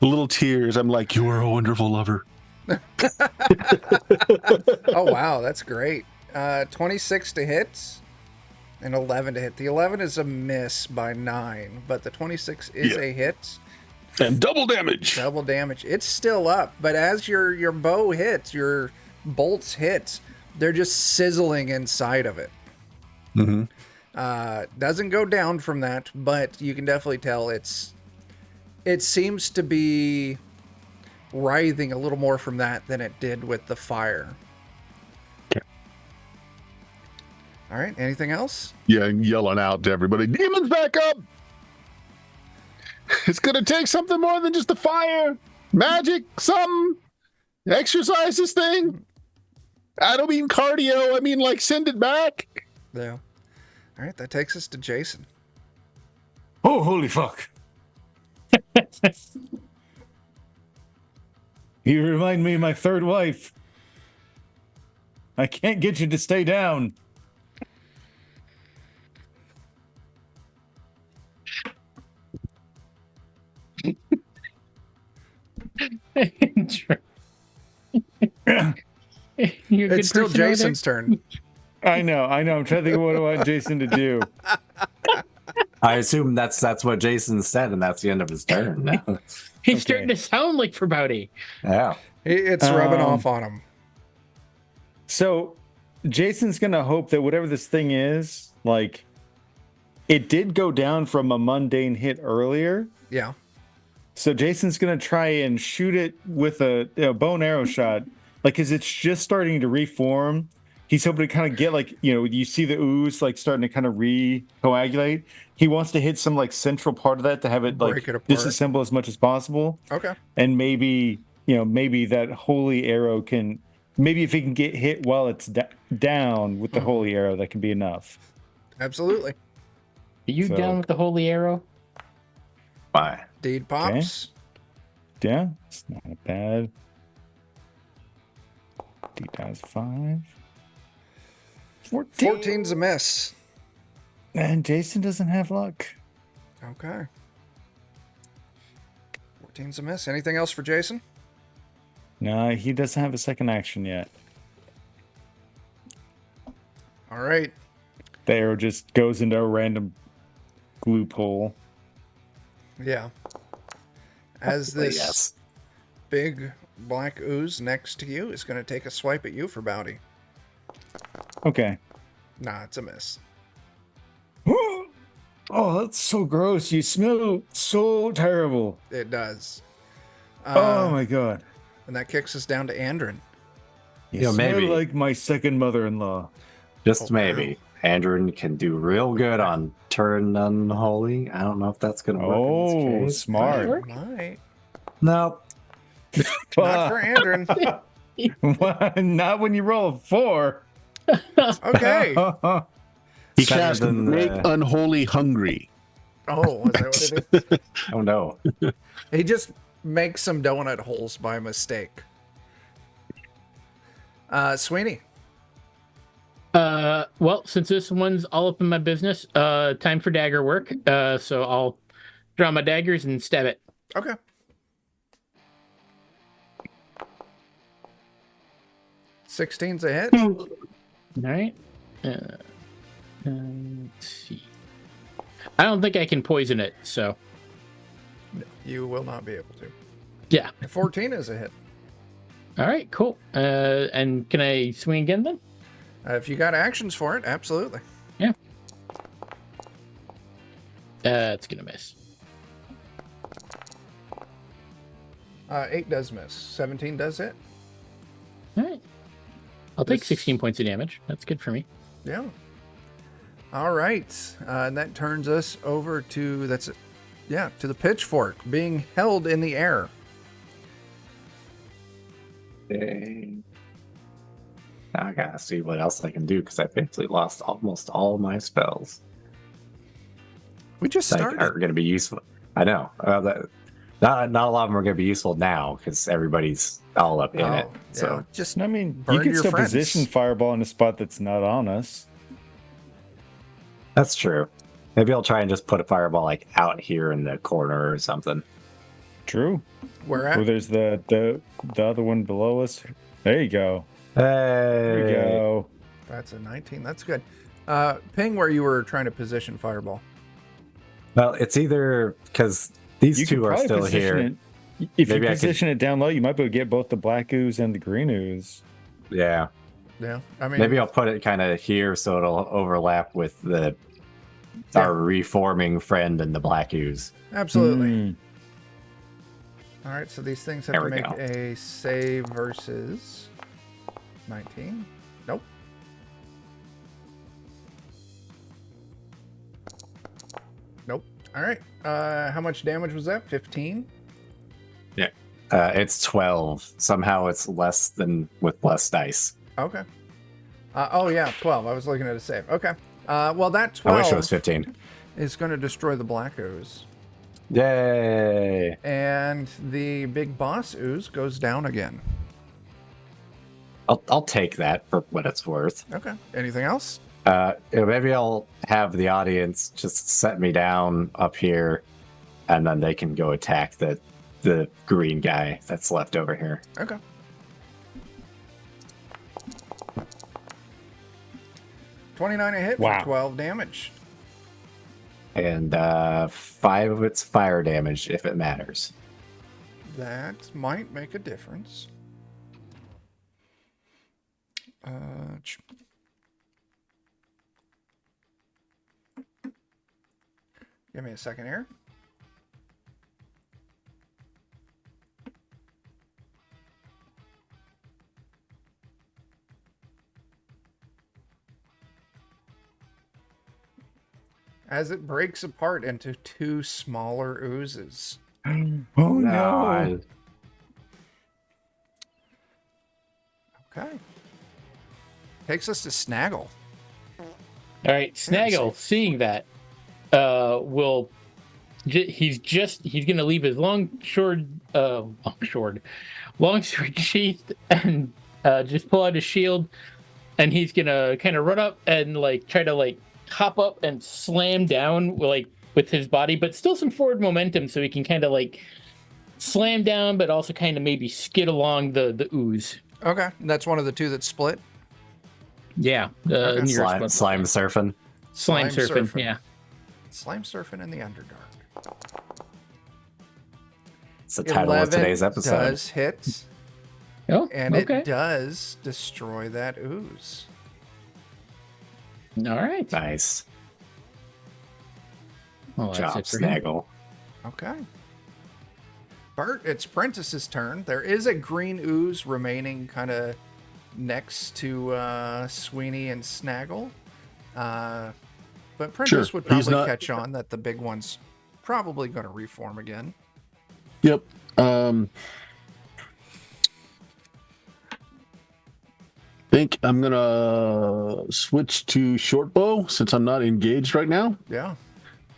Little tears. I'm like, you are a wonderful lover. Oh, wow. That's great. 26 to hit and 11 to hit. The 11 is a miss by 9, but the 26 is a hit. And double damage. Double damage. It's still up, but as your bow hits, your bolts hit, they're just sizzling inside of it. Mm-hmm. Doesn't go down from that, but you can definitely tell it seems to be writhing a little more from that than it did with the fire. Okay. All right, anything else? Yeah, and yelling out to everybody, demons back up! It's gonna take something more than just the fire. Magic, something. Exercise this thing. I don't mean cardio, I mean like send it back. Yeah. All right, that takes us to Jason. Oh, holy fuck. You remind me of my third wife. I can't get you to stay down. It's still Jason's turn. I know. I'm trying to think of what I want Jason to do. I assume that's what Jason said, and that's the end of his turn. He's starting to sound like Farbauti. Yeah. It's rubbing off on him. So Jason's going to hope that whatever this thing is, like, it did go down from a mundane hit earlier. Yeah. So Jason's going to try and shoot it with a bow and arrow shot. Like, as it's just starting to reform, he's hoping to kind of get, like, you see the ooze, like, starting to kind of recoagulate. He wants to hit some, like, central part of that to have it, like, Break it apart. disassemble as much as possible. Okay. And maybe that holy arrow can, maybe if he can get hit while it's down with the holy arrow, that can be enough. Absolutely. Are you down with the holy arrow? Bye. Deed pops. Yeah, it's not bad. D dies 5. 14. 14's a miss. And Jason doesn't have luck. Okay. 14's a miss. Anything else for Jason? No, he doesn't have a second action yet. All right. The arrow just goes into a random glue hole. Yeah. As this Yes. big black ooze next to you is going to take a swipe at you for bounty. Okay. Nah, it's a miss. Oh, that's so gross. You smell so terrible. It does. Oh my god. And that kicks us down to Andrin. You smell maybe. like my second mother-in-law. Just maybe. Andrew can do real good on turn unholy. I don't know if that's going to work in Oh, this case. smart. Might. No. Not for Andrin. Not when you roll a 4. Okay. He Better cast than make the- unholy hungry. Oh, is that what it is? Oh, no. He just makes some donut holes by mistake. Sweeney. Well, since this one's all up in my business, time for dagger work. So I'll draw my daggers and stab it. Okay. $16's a hit. All right. Let's see. I don't think I can poison it, so You will not be able to. yeah. 14 is a hit. All right, cool. And can I swing again then? If you got actions for it, absolutely. Yeah. It's gonna miss. 8 does miss. 17 does hit. All right. I'll take This- 16 points of damage. That's good for me. Yeah. All right. And that turns us over to to the pitchfork being held in the air. Dang. Now I gotta see what else I can do because I basically lost almost all my spells. We just That started. are going to be useful. I know. Not a lot of them are going to be useful now because everybody's all up in it. So just I mean, burn you can your still friends. position fireball in a spot that's not on us. that's true. Maybe I'll try and just put a fireball like out here in the corner or something. True. Where at? Well, there's the other one below us. There you go. There you Hey. go. That's a 19. That's good. Ping where you were trying to position fireball. Well, it's either because these You two could are probably still position here. it. If Maybe you I could- position it down low, you might be able to get both the black ooze and the green ooze. Yeah. Yeah. I mean, Maybe I'll put it kind of here so it'll overlap with Yeah. our reforming friend and the black ooze. absolutely. Mm. All right. So these things have There to we make go. a save versus 19. Nope. Nope. All right. How much damage was that? 15? It's 12. Somehow it's less than with less dice. Okay. Oh, yeah. 12. I was looking at a save. Okay. Well, that 12 I wish it was 15. is going to destroy the black ooze. Yay! And the big boss ooze goes down again. I'll take that for what it's worth. Okay. Anything else? Maybe I'll have the audience just set me down up here, and then they can go attack the green guy that's left over here. Okay. $29 a hit Wow. for 12 damage. And 5 of its fire damage if it matters. That might make a difference. Give me a second here. As it breaks apart into 2 smaller oozes. Oh no! Okay. Takes us to Snaggle. All right, Snaggle, seeing that, he's gonna leave his long sword sheathed and just pull out his shield, and he's gonna kind of run up and like try to like hop up and slam down like with his body, but still some forward momentum, so he can kind of like slam down, but also kind of maybe skid along the ooze. Okay. That's one of the 2 that split. Yeah, Okay. near Slime surfing. slime surfing. Yeah. Slime surfing in the Underdark. It's the title of today's episode. Does hit, Oh, and okay. it does destroy that ooze. All right. Nice. Well, that's Job, it for him. Snaggle. Okay. Bert, it's Prentice's turn. There is a green ooze remaining kind of next to Sweeney and Snaggle. But Prentice would He's probably not- catch on that the big one's probably going to reform again. Yep. Think I'm gonna switch to short bow since I'm not engaged right now. Yeah.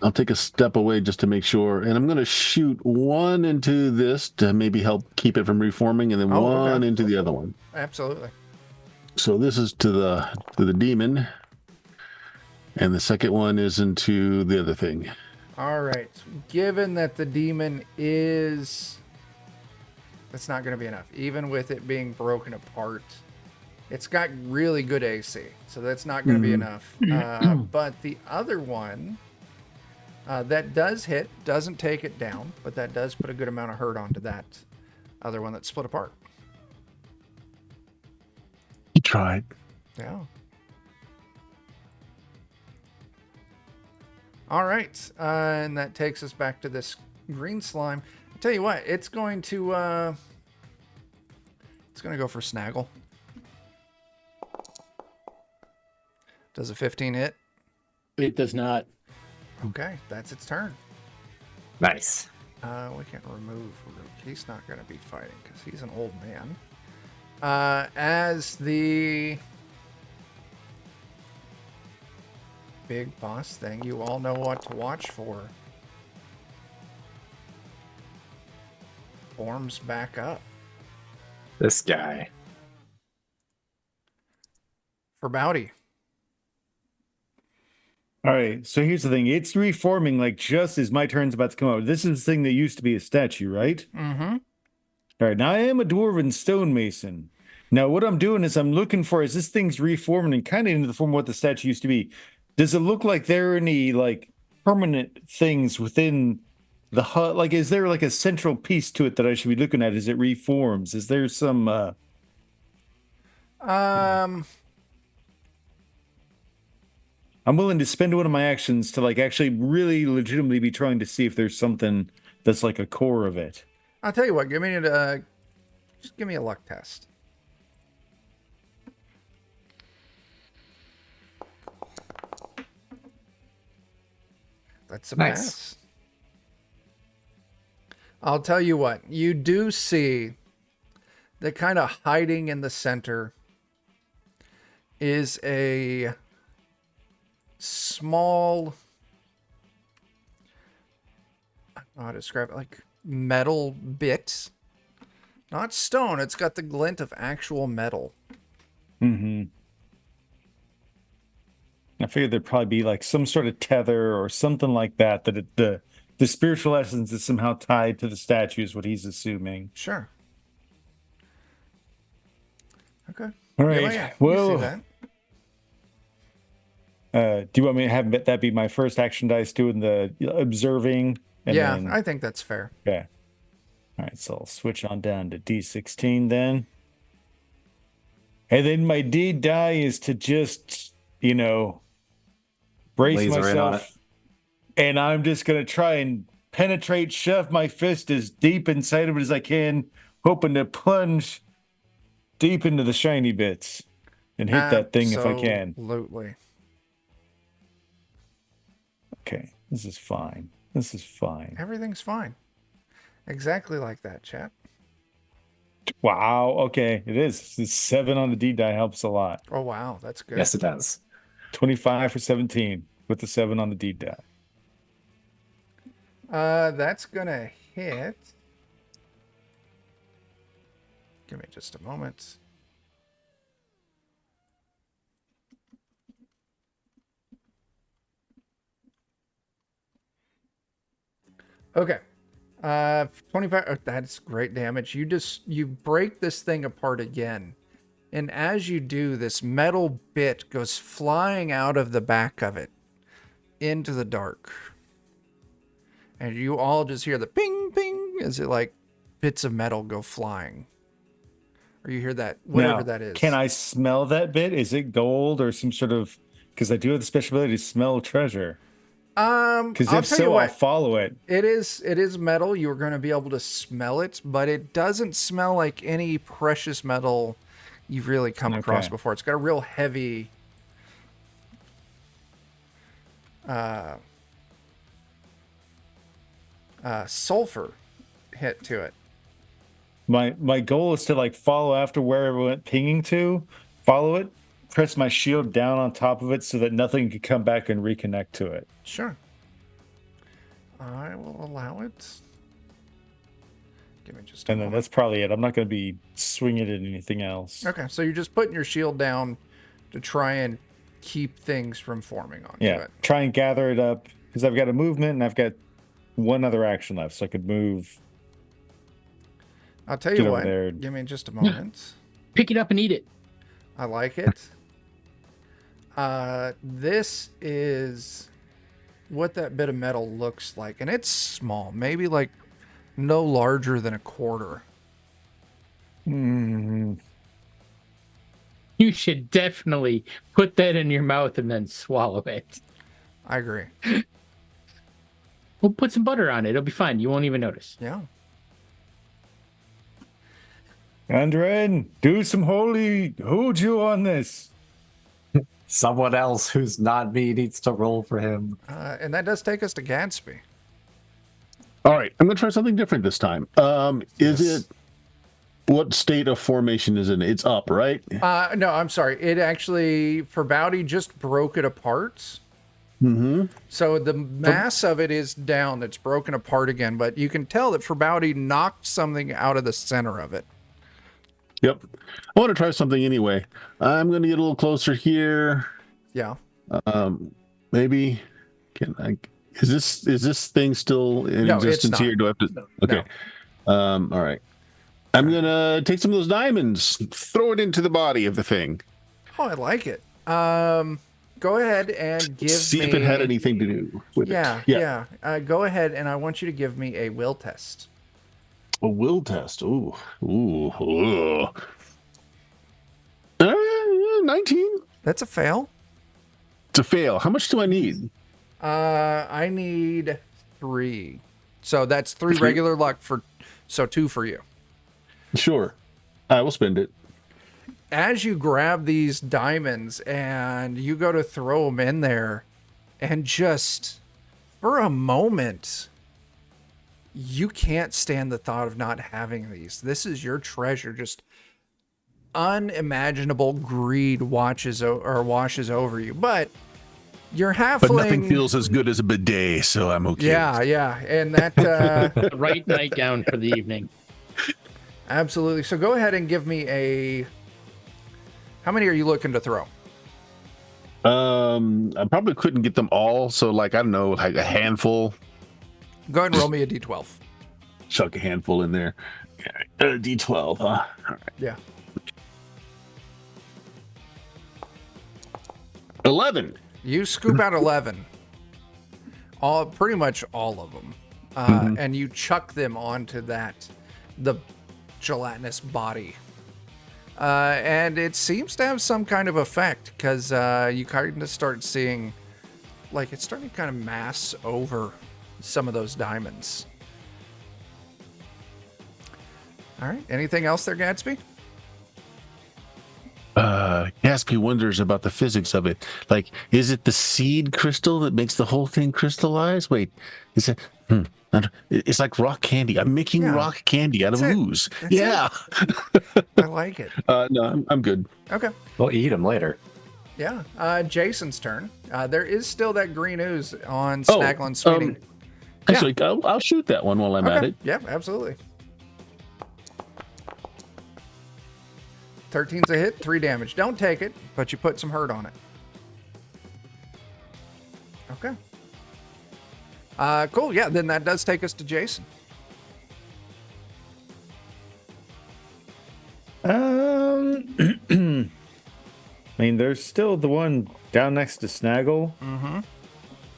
I'll take a step away just to make sure, and I'm gonna shoot one into this to maybe help keep it from reforming, and then Oh, one okay. into the other one. Absolutely. So this is to the demon, and the second one is into the other thing. All right. Given that the demon is... That's not going to be enough. Even with it being broken apart, It's got really good AC, so that's not going to be enough. But the other one that does hit, doesn't take it down, but that does put a good amount of hurt onto that other one that's split apart. You tried. Yeah. All right, and that takes us back to this green slime. I'll tell you what, it's going to go for Snaggle. Does a 15 hit? It does not. Okay, that's its turn. Nice. We can remove Rook. He's not going to be fighting because he's an old man. As the big boss thing, you all know what to watch for. Forms back up. This guy. Farbauti. All right, so here's the thing. It's reforming like just as my turn's about to come up. This is the thing that used to be a statue, right? Mm-hmm. All right, now I am a dwarven stonemason. Now what I'm doing is I'm looking for, as this thing's reforming and kind of into the form of what the statue used to be, does it look like there are any like permanent things within the hut? Like, is there like a central piece to it that I should be looking at as it reforms? Is there some I'm willing to spend one of my actions to like actually really legitimately be trying to see if there's something that's like a core of it. I'll tell you what, just give me a luck test. That's a Nice. pass. I'll tell you what, you do see that kind of hiding in the center is a small, I don't know how to describe it, like metal bit. Not stone, it's got the glint of actual metal. Mm-hmm. I figured there'd probably be like some sort of tether or something like that, that the spiritual essence is somehow tied to the statue is what he's assuming. Sure. Okay. All right. Yeah, you Well, see that. do you want me to have that be my first action dice doing the observing? Yeah, then- I think that's fair. Okay. All right, so I'll switch on down to D16 then. And then my D die is to just, brace Laser in on myself. And I'm just going to try and penetrate, shove my fist as deep inside of it as I can, hoping to plunge deep into the shiny bits and hit that thing if I can. Absolutely. Okay, this is fine. This is fine. Everything's fine. Exactly like that, chat. Wow. Okay, it is. It's 7 on the D die helps a lot. Oh, wow. That's good. Yes, it does. 25 for 17 with the 7 on the D die. That's going to hit. Give me just a moment. Okay. 25. Oh, that's great damage. You break this thing apart again. And as you do, this metal bit goes flying out of the back of it into the dark. And you all just hear the ping, ping, as it like bits of metal go flying. Or you hear that, whatever Now, that is. Can I smell that bit? Is it gold or some sort of, because I do have the special ability to smell treasure. Because I'll if tell you so, I'll what. follow it. It is metal. You're going to be able to smell it, but it doesn't smell like any precious metal you've really come across Okay. before. It's got a real heavy sulfur hit to it. My goal is to like follow after where it went pinging to, follow it, press my shield down on top of it so that nothing can come back and reconnect to it. Sure. I will allow it. Give me just a And then moment. that's probably it. I'm not going to be swinging at anything else. Okay, so you're just putting your shield down to try and keep things from forming onto Yeah, it. try and gather it up because I've got a movement and I've got one other action left, so I could move. I'll tell you Get over what. there. Give me just a moment. Pick it up and eat it. I like it. This is what that bit of metal looks like, and it's small, maybe like no larger than a quarter. Mm. You should definitely put that in your mouth and then swallow it. I agree. We'll put some butter on it. It'll be fine. You won't even notice. Yeah. Andren, do some holy hoju on this. Someone else who's not me needs to roll for him. And that does take us to Gadsby. All right, I'm gonna try something different this time. Is it what state of formation is it? It's up, right? No, I'm sorry. It actually, Farbauti just broke it apart. Mm-hmm. So the mass of it is down. It's broken apart again, but you can tell that Farbauti knocked something out of the center of it. Yep. I want to try something anyway. I'm gonna get a little closer here. Yeah. Maybe can I? Is this thing still in No, it's existence not. here? Do I have to? Okay. All right. I'm gonna take some of those diamonds, throw it into the body of the thing. Oh, I like it. Go ahead and give See me... if it had anything to do with it. Yeah. Go ahead, and I want you to give me a will test. A will test. Ooh. 19. That's a fail. To fail. How much do I need? I need 3. So that's 3 regular luck so 2 for you. Sure. I will spend it. As you grab these diamonds and you go to throw them in there, and just for a moment, you can't stand the thought of not having these. This is your treasure. Just unimaginable greed washes over you. But your halfling... But nothing feels as good as a bidet, so I'm okay. Yeah. And that... Right nightgown for the evening. Absolutely. So go ahead and give me a... How many are you looking to throw? I probably couldn't get them all, so like I don't know, like a handful. Go ahead and roll me a d12. Chuck a handful in there. D12, huh? All right. Yeah. 11. You scoop out 11. Pretty much all of them. And you chuck them onto the gelatinous body. And it seems to have some kind of effect, because you kind of start seeing, like, it's starting to kind of mass over some of those diamonds. All right. Anything else there, Gadsby? Gatsby wonders about the physics of it. Like, is it the seed crystal that makes the whole thing crystallize? Wait, is it? It's like rock candy. I'm making rock candy out of ooze. Yeah. I like it. No, I'm good. Okay. We'll eat them later. Yeah. Jason's turn. There is still that green ooze on Snaggle and Sweeney. Actually, I'll shoot that one while I'm at it. Yeah, absolutely. 13's a hit, 3 damage. Don't take it, but you put some hurt on it. Okay. Cool. Yeah, then that does take us to Jason. I mean, there's still the one down next to Snaggle. Mm-hmm.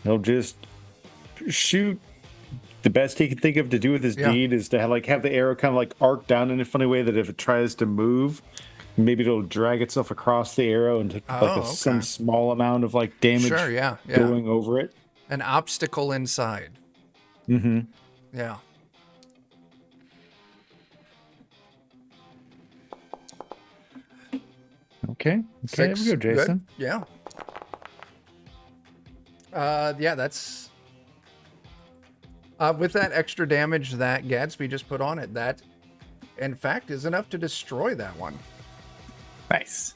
He'll just shoot. The best he can think of to do with his deed is to have the arrow kind of like arc down in a funny way that if it tries to move, maybe it'll drag itself across the arrow and take some small amount of like damage going over it. An obstacle inside. Mm-hmm. Yeah. Okay. There we go, Jason. Good. Yeah. That's with that extra damage that Gadsby just put on it, that in fact is enough to destroy that one. Nice.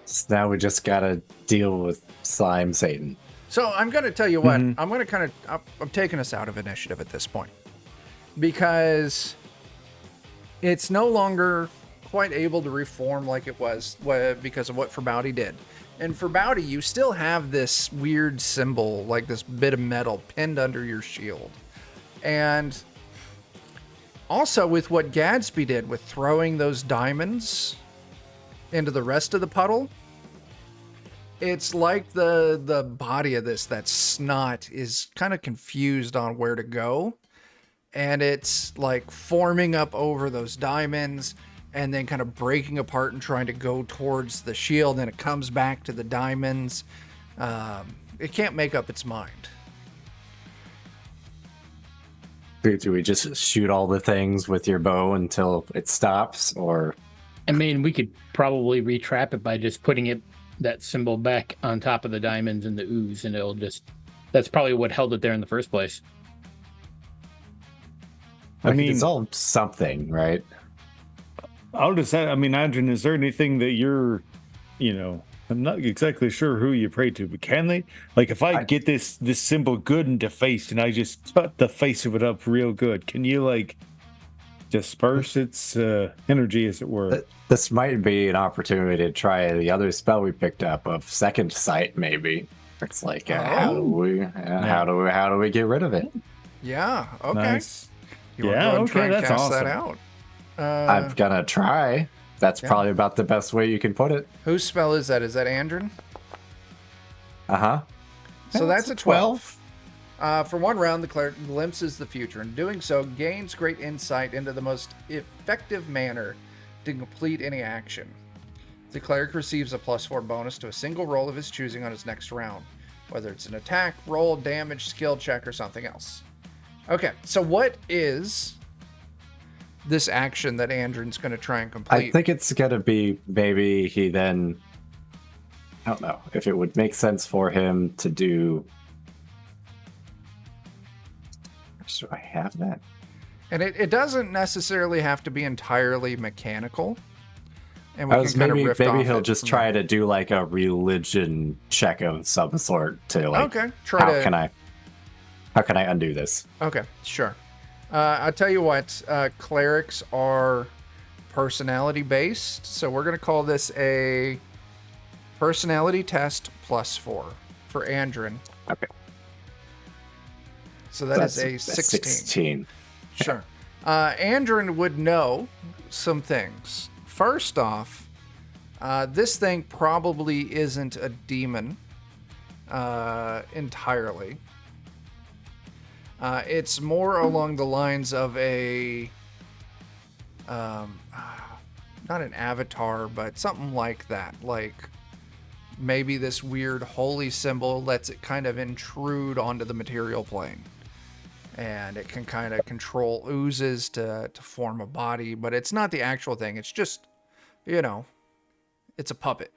So now we just gotta deal with Slime Satan. So I'm going to tell you what, I'm going to I'm taking us out of initiative at this point, because it's no longer quite able to reform like it was because of what Farbauti did. And Farbauti, you still have this weird symbol, like this bit of metal pinned under your shield. And also with what Gadsby did with throwing those diamonds, into the rest of the puddle, it's like the body of that snot is kind of confused on where to go. And it's like forming up over those diamonds and then kind of breaking apart and trying to go towards the shield. And it comes back to the diamonds. It can't make up its mind. Do we just shoot all the things with your bow until it stops, or? I mean, we could probably retrap it by just putting that symbol back on top of the diamonds and the ooze, and that's probably what held it there in the first place. I mean, it's all something, right? I'll just say, I mean, Adrian, is there anything that you're, I'm not exactly sure who you pray to, but can they? Like, if I get this symbol good and defaced and I just cut the face of it up real good, can you, like, disperse its energy, as it were? This might be an opportunity to try the other spell we picked up of Second Sight, maybe. It's like, how do we get rid of it? Yeah, okay. Nice. You want to go and try and that's cast awesome. that out? I'm gonna try. That's probably about the best way you can put it. Whose spell is that? Is that Andrin? Uh-huh. So that's a 12. For one round, the cleric glimpses the future. In doing so, gains great insight into the most effective manner to complete any action. The cleric receives a +4 bonus to a single roll of his choosing on his next round, whether it's an attack, roll, damage, skill check, or something else. Okay, so what is this action that Andrin's going to try and complete? I think it's going to be maybe he then... I don't know if it would make sense for him to do... Do I have that? And it doesn't necessarily have to be entirely mechanical. And maybe he'll just try to do like a religion check of some sort to like, okay, how can I undo this? Okay, sure. I'll tell you what, clerics are personality based, so we're going to call this a personality test +4 for Andrin. Okay. So that's a 16. 16. Sure. Andrin would know some things. First off, this thing probably isn't a demon entirely. It's more along the lines of a, not an avatar, but something like that. Like maybe this weird holy symbol lets it kind of intrude onto the material plane. And it can kind of control oozes to form a body, but it's not the actual thing. It's just, it's a puppet.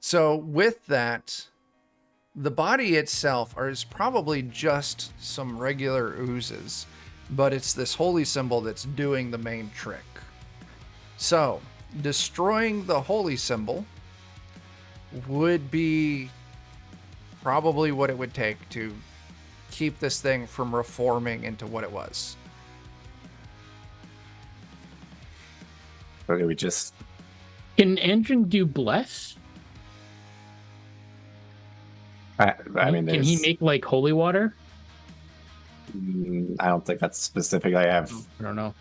So with that, the body itself is probably just some regular oozes, but it's this holy symbol that's doing the main trick. So destroying the holy symbol would be probably what it would take to keep this thing from reforming into what it was. Or do we just... Can Andrin do bless? I mean, can he make like holy water? I don't think that's specific. I have... I don't know.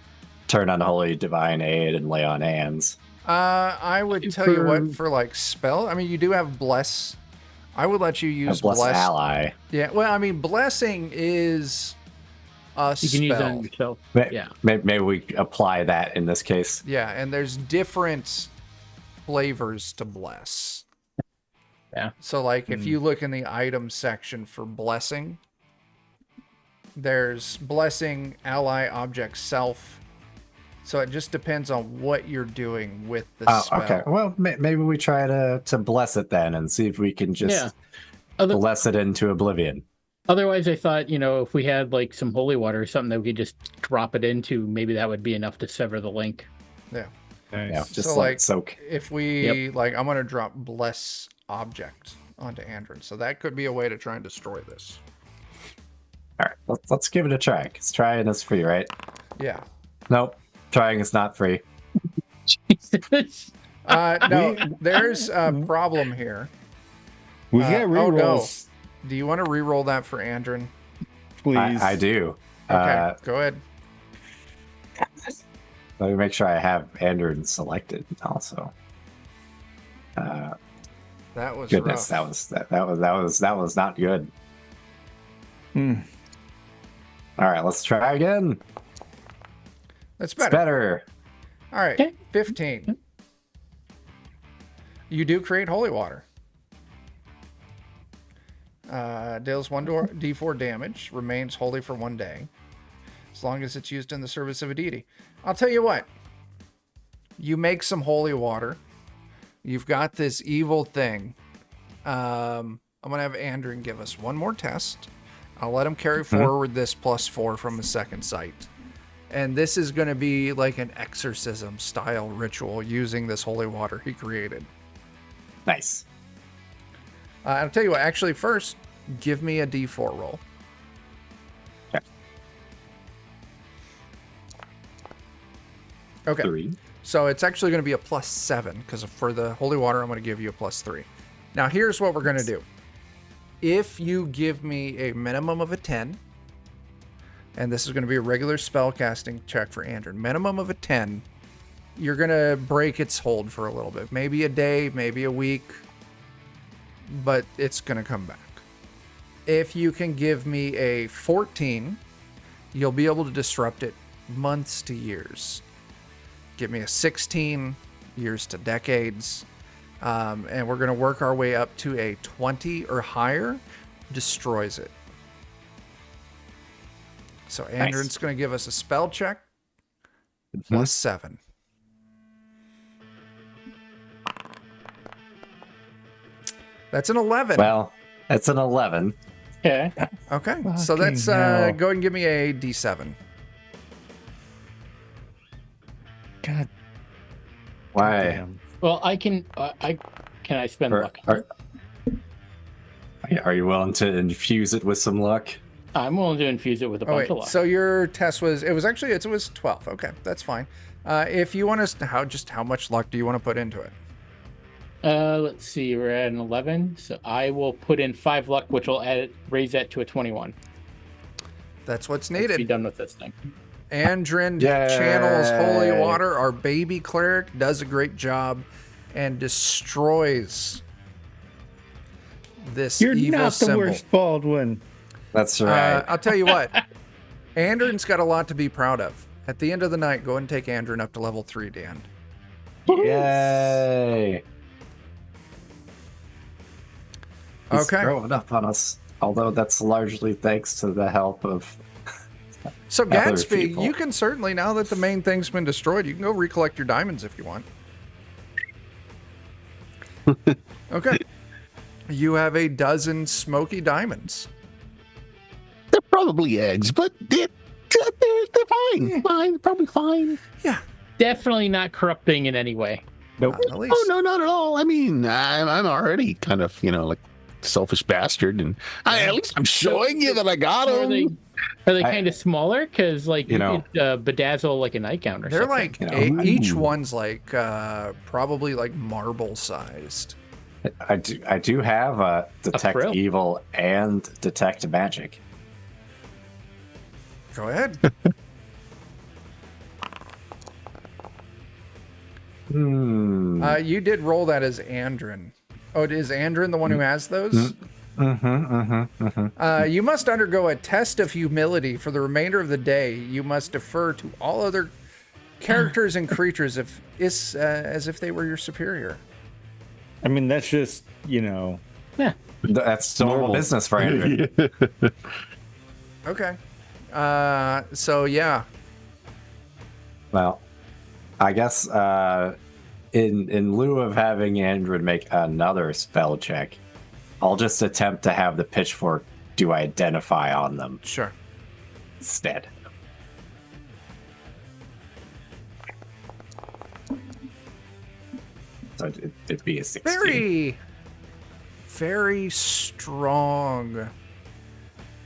Turn on holy divine aid and lay on hands. I would tell you what, for like spell, I mean, you do have bless. I would let you use bless ally. Yeah, well, I mean, blessing is a You spell. can use it on yourself. Yeah. Maybe we apply that in this case. Yeah, and there's different flavors to bless. Yeah. So, like, if you look in the item section for blessing, there's blessing, ally, object, self. So it just depends on what you're doing with the spell. Okay. Well, maybe we try to bless it then and see if we can just bless it into oblivion. Otherwise, I thought, if we had like some holy water or something that we could just drop it into, maybe that would be enough to sever the link. Yeah. Nice. Yeah, just so, like, soak. if we, I'm going to drop bless object onto Andrin. So that could be a way to try and destroy this. All right, let's give it a try. Because trying is free, right? Yeah. Nope. Trying is not free. Jesus. No, there's a problem here. We've got oh, rerolls. no. Do you want to reroll that for Please. I do. Okay, go ahead. Let me make sure I have Andrew selected also. That was Goodness, rough. that was not good. Hmm. All right, let's try again. That's It's better. better. All right, Okay. 15. You do create holy water. Deals 1d4 damage, remains holy for 1 day, as long as it's used in the service of a deity. I'll tell you what. You make some holy water. You've got this evil thing. I'm going to have Andrew give us one more test. I'll let him carry forward this +4 from his second sight. And this is going to be like an exorcism style ritual using this holy water he created. Nice. I'll tell you what, actually, first, give me a d4 roll. Okay. 3. So it's actually going to be a +7 because for the holy water, I'm going to give you a +3. Now, here's what we're going to do. If you give me a minimum of a 10, and this is going to be a regular spell casting check for Andrew, minimum of a 10, you're going to break its hold for a little bit. Maybe a day, maybe a week, but it's going to come back. If you can give me a 14, you'll be able to disrupt it months to years. Give me a 16, years to decades. And we're going to work our way up to a 20 or higher, destroys it. So Andron's going to give us a spell check, +7. That's an 11. Well, it's an 11. Okay. Okay, so Fucking that's hell. go ahead and give me a d7. God Why? damn. Well, can I spend luck? Are you willing to infuse it with some luck? I'm willing to infuse it with a Oh, bunch wait. of luck. So your test was, it was 12. Okay, that's fine. If you want us to, how much luck do you want to put into it? Let's see, we're at an 11, so I will put in 5 luck, which will raise that to a 21. That's what's Let's be needed. done with this thing. Andrin Yay. channels holy water. Our baby cleric does a great job and destroys this You're evil not the symbol. worst, Baldwin. That's right. I'll tell you what. Andrin's got a lot to be proud of. At the end of the night, go ahead and take Andrin up to level 3, Dan. Yay! He's Okay. growing up on us. Although that's largely thanks to the help of So other Gatsby, people. you can certainly, now that the main thing's been destroyed, you can go recollect your diamonds if you want. Okay. You have a dozen smoky diamonds. They're probably eggs, but they're fine. Fine, probably fine. Yeah. Definitely not corrupting in any way. Nope. At least. Oh no, not at all. I mean, I'm already kind of like selfish bastard, and at least I'm showing you that I got Are they, them. kind of smaller? Because like you could bedazzle like a nightgown or They're something. like, each one's like probably like marble sized. I do have detect frill. evil and detect magic. Go ahead. You did roll that as Andrin. Oh, is Andrin the one who has those? You must undergo a test of humility for the remainder of the day. You must defer to all other characters and creatures as if they were your superior. I mean, that's just, Yeah. That's normal business for Andrew. Okay. So yeah. Well, I guess in lieu of having Andrew make another spell check, I'll just attempt to have the pitchfork do identify on them Sure. instead. So it'd be a 16. Very, very strong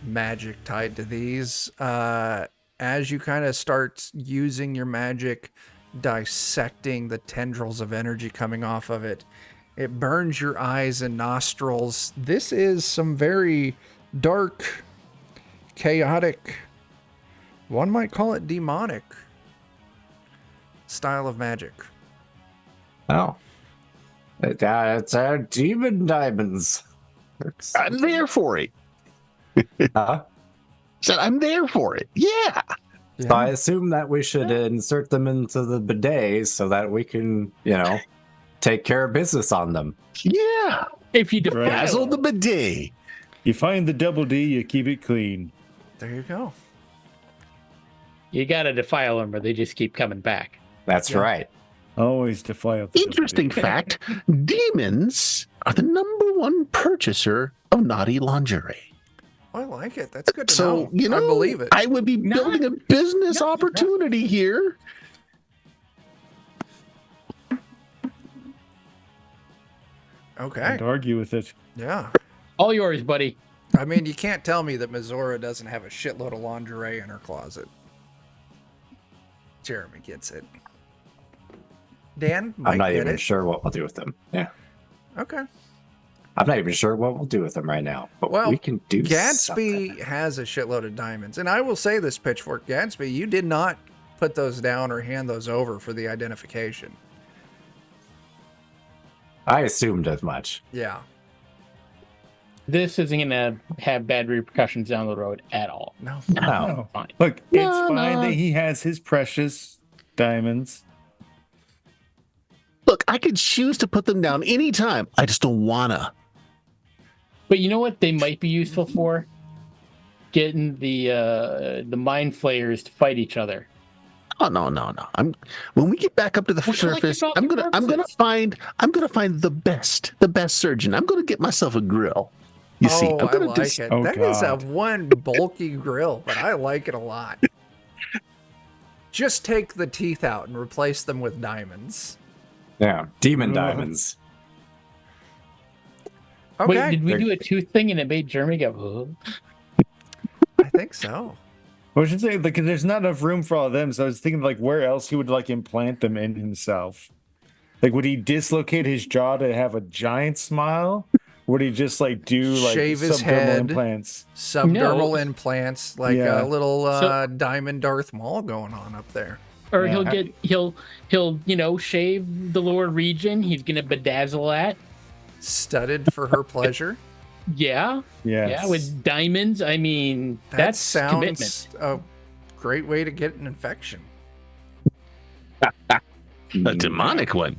magic tied to these. As you kind of start using your magic, dissecting the tendrils of energy coming off of it, it burns your eyes and nostrils. This is some very dark, chaotic, one might call it demonic style of magic? Oh. It's our demon diamonds. I'm there for it. Huh? Said I'm there for it. Yeah. So I assume that we should insert them into the bidet so that we can, take care of business on them. Yeah. If you defile Basil the them. bidet. You find the double D, you keep it clean. There you go. You gotta defile them, or they just keep coming back. That's right. Always defile the Interesting double D. fact, demons are the #1 purchaser of naughty lingerie. I like it. That's good to So, know. I believe it. I would be building a business opportunity here. Okay. Can't argue with it. Yeah. All yours, buddy. I mean, you can't tell me that Mizora doesn't have a shitload of lingerie in her closet. Jeremy gets it. Dan might I'm not get even it. sure what we'll do with them. Yeah. Okay. I'm not even sure what we'll do with them right now, but Well, we can do Gadsby something. has a shitload of diamonds. And I will say this, Pitchfork, Gadsby, you did not put those down or hand those over for the identification. I assumed as much. Yeah. This isn't gonna have bad repercussions down the road at all. No. No. Fine. Look, it's No, fine no. that he has his precious diamonds. Look, I could choose to put them down anytime. I just don't wanna. But you know what they might be useful for? Getting the mind flayers to fight each other. Oh no. When we get back up to the Well, surface, like I'm your gonna find the best surgeon. I'm gonna get myself a grill. You see, Oh, I'm I gonna like just it. Oh, That is a God. one bulky grill, but I like it a lot. Just take the teeth out and replace them with diamonds. Yeah. Demon Ugh. diamonds. Okay. Wait, did we do a tooth thing and it made Jeremy go, oh? I think so. Well, I should say, like, there's not enough room for all of them, so I was thinking, like, where else he would, like, implant them in himself. Like, would he dislocate his jaw to have a giant smile? Would he just, like, do, like, Shave his subdermal head. implants? Subdermal No. implants, like Yeah. a little So- diamond Darth Maul going on up there. Or Yeah. he'll shave the lower region. He's gonna bedazzle that. Studded for her pleasure. Yeah. Yes. Yeah, with diamonds. I mean, That that's commitment. sounds a great way to get an infection. a demonic one.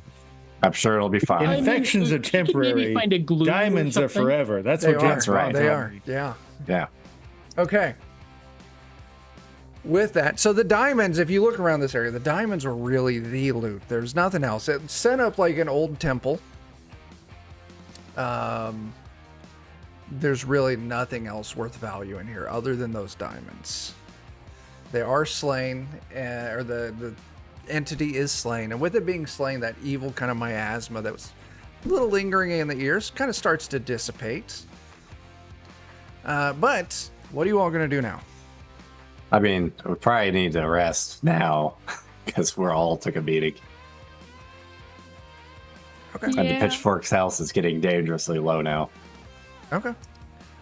I'm sure it'll be fine. I mean, Infections you are could maybe temporary. find a glue or Diamonds are something. forever. That's They what are. James right. They told are. me. Yeah. Yeah. Okay. With that, so the diamonds, if you look around this area, the diamonds are really the loot. There's nothing else. It's set up like an old temple. There's really nothing else worth value in here other than those diamonds. They are slain, or the entity is slain. And with it being slain, that evil kind of miasma that was a little lingering in the ears kind of starts to dissipate. But what are you all going to do now? I mean, we probably need to rest now because we're all took a beating. Okay. And the Yeah. Pitchfork's house is getting dangerously low now. Okay.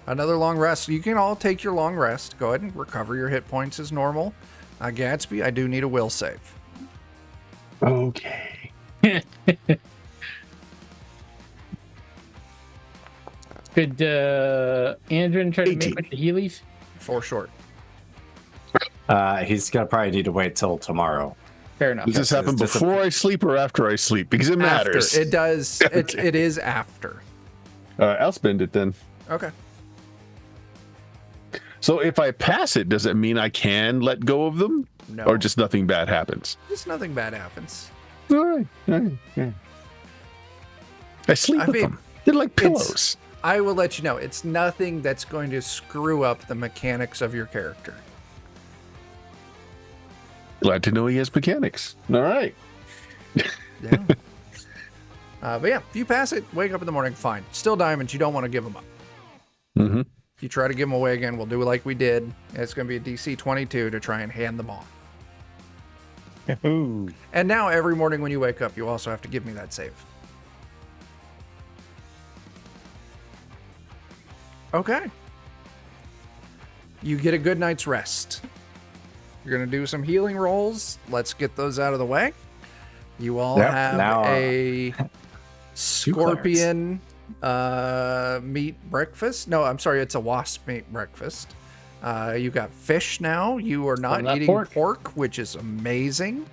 Another long rest. You can all take your long rest. Go ahead and recover your hit points as normal. Gadsby, I do need a will save. Okay. Could Andrin try to 18. make with the Heelys? 4 short. He's gonna probably need to wait till tomorrow. Fair enough. Does this happen It's just a- before I sleep or after I sleep? Because it matters. After. It does. It is after. I'll spend it then. Okay. So if I pass it, does it mean I can let go of them? No. Or just nothing bad happens? Just nothing bad happens. All right. Yeah. I sleep I with mean, them. They're like pillows. I will let you know. It's nothing that's going to screw up the mechanics of your character. Glad to know he has mechanics. All right. Yeah. But yeah, if you pass it, wake up in the morning, fine. Still diamonds. You don't want to give them up. Mm-hmm. If you try to give them away again, we'll do like we did. And it's going to be a DC 22 to try and hand them off. Ooh. And now every morning when you wake up, you also have to give me that save. Okay. You get a good night's rest. You're going to do some healing rolls. Let's get those out of the way. You all Yep, have now, a clerics. scorpion meat breakfast. No, I'm sorry, it's a wasp meat breakfast. You got fish now. You are not not eating pork. pork, which is amazing.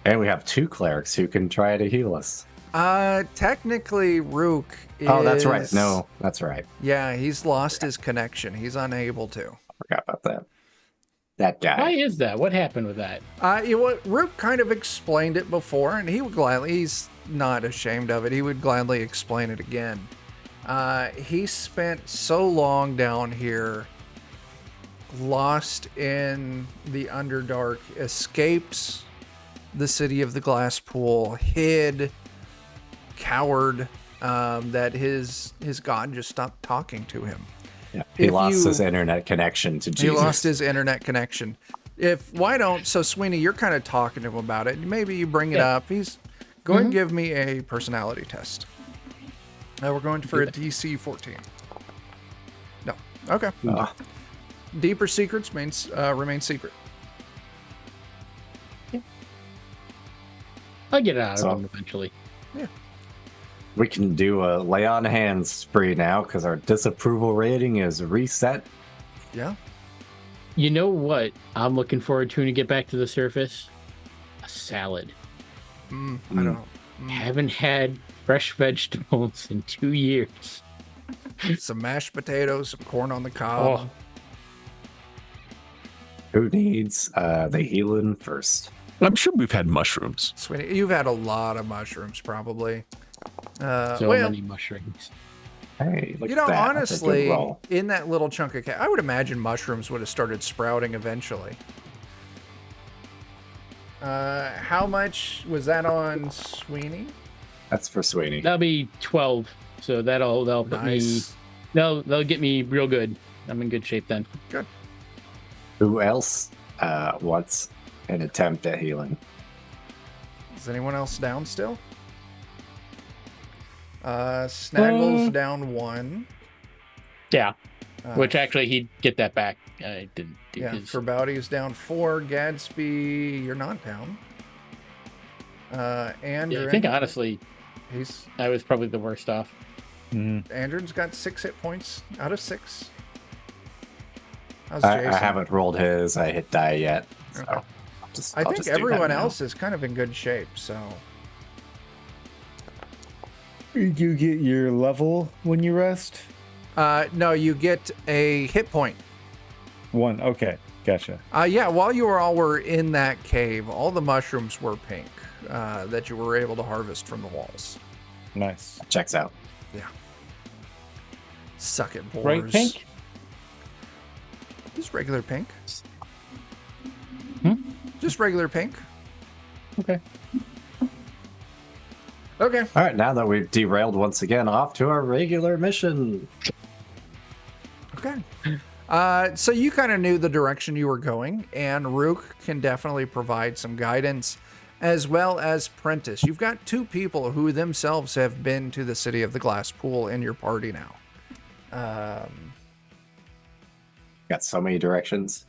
And we have 2 clerics who can try to heal us. Technically, Rook is... Oh, that's right. No, that's right. Yeah, he's lost his connection. He's unable to. Forgot about that. That guy. Why is that? What happened with that? You know what? Rook kind of explained it before, and he would gladly... He's not ashamed of it. He would gladly explain it again. He spent so long down here, lost in the Underdark, escaped the city of the glass pool, hid, cowered, that his god just stopped talking to him. Yeah, he If lost you- his internet connection to Jesus. He lost his internet connection. So Sweeney, you're kind of talking to him about it. Maybe you bring it Yeah. up. Go ahead and give me a personality test. We're going for a DC 14. No. Okay. Deeper secrets remain secret. I'll get it out So- of him eventually. We can do a lay on hands spree now because our disapproval rating is reset. Yeah. You know what I'm looking forward to when you get back to the surface? A salad. I don't know. Haven't had fresh vegetables in 2 years. Some mashed potatoes, some corn on the cob. Oh, Who needs the healing first? I'm sure we've had mushrooms. Sweeney, you've had a lot of mushrooms, probably. so well, many mushrooms. Hey, look you at know, that. That's a good honestly, roll. in that little chunk of I would imagine mushrooms would have started sprouting eventually. How much was that on Sweeney? That's for Sweeney. That'll be 12. So that'll put me. Nice. They'll get me real good. I'm in good shape then. Good. Who else wants an attempt at healing? Is anyone else down still? Snaggle's down 1. Yeah. Which actually he'd get that back. I didn't do Yeah, his. Farbauti down 4. Gadsby, you're not down. Andrew, Yeah, I think honestly, he's I was probably the worst off. Andrew's got 6 hit points out of 6. How's I Jason? haven't rolled his. I hit die yet. So Okay. I'll just, I I'll think just do that everyone now. else is kind of in good shape. So You get your level when you rest? no, you get a hit point. 1. Okay. Gotcha. Yeah, while you all were in that cave, all the mushrooms were pink that you were able to harvest from the walls. Nice. Checks out. Yeah. Suck it, boars. Right, Pink? Just regular pink. Hmm? Just regular pink. Okay. Okay. All right, now that we've derailed once again, off to our regular mission. Okay. So you kind of knew the direction you were going, and Rook can definitely provide some guidance, as well as Prentice. You've got 2 people who themselves have been to the city of the glass pool in your party now. Got so many directions.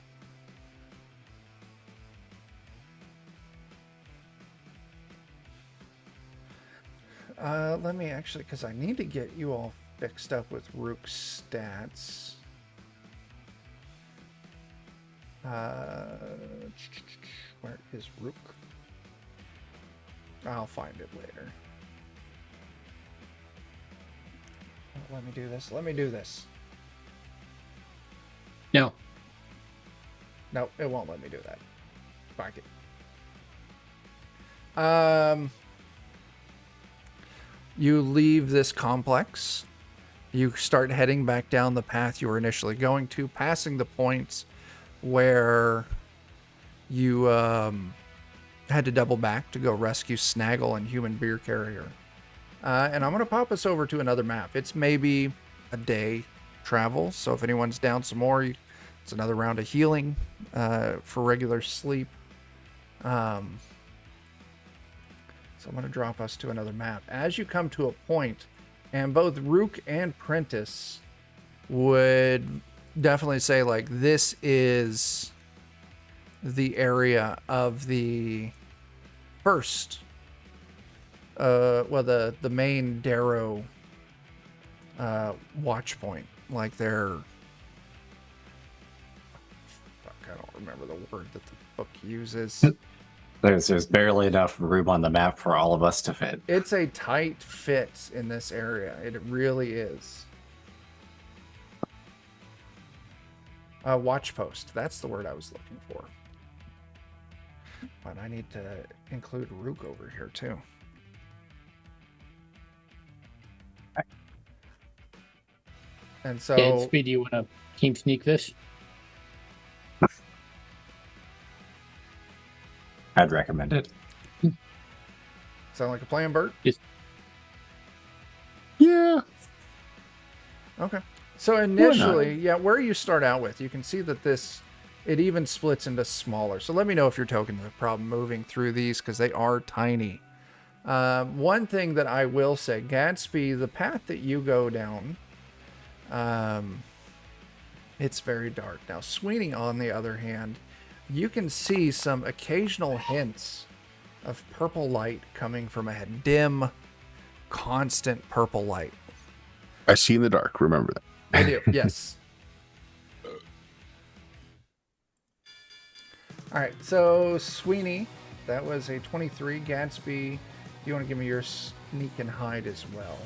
Let me actually, because I need to get you all fixed up with Rook's stats. Where is Rook? I'll find it later. Oh, let me do this. Let me do this. No. No, it won't let me do that. Fuck it. You leave this complex. You start heading back down the path you were initially going to, passing the points where you had to double back to go rescue Snaggle and Human Beer Carrier. And I'm going to pop us over to another map. It's maybe a day travel, so if anyone's down some more, it's another round of healing for regular sleep. So I'm going to drop us to another map. As you come to a point, and both Rook and Prentice would definitely say, like, this is the area of the first, the main Darrow watch point. Like they're, fuck, I don't remember the word that the book uses. There's barely enough room on the map for all of us to fit. It's a tight fit in this area. It really is. Watch post. That's the word I was looking for. But I need to include Rook over here too. And so, Gadsby, do you want to team sneak this? I'd recommend it. sound like a plan, Bert? Yeah. Okay. So initially, yeah, where you start out with, you can see that it even splits into smaller. So let me know if your token has a problem moving through these because they are tiny. One thing that I will say, Gadsby, the path that you go down, it's very dark. Now, Sweeney, on the other hand, you can see some occasional hints of purple light coming from ahead. Dim, constant purple light. I see in the dark. Remember that. I do, yes. All right, so Sweeney, that was a 23. Gadsby, you want to give me your sneak and hide as well?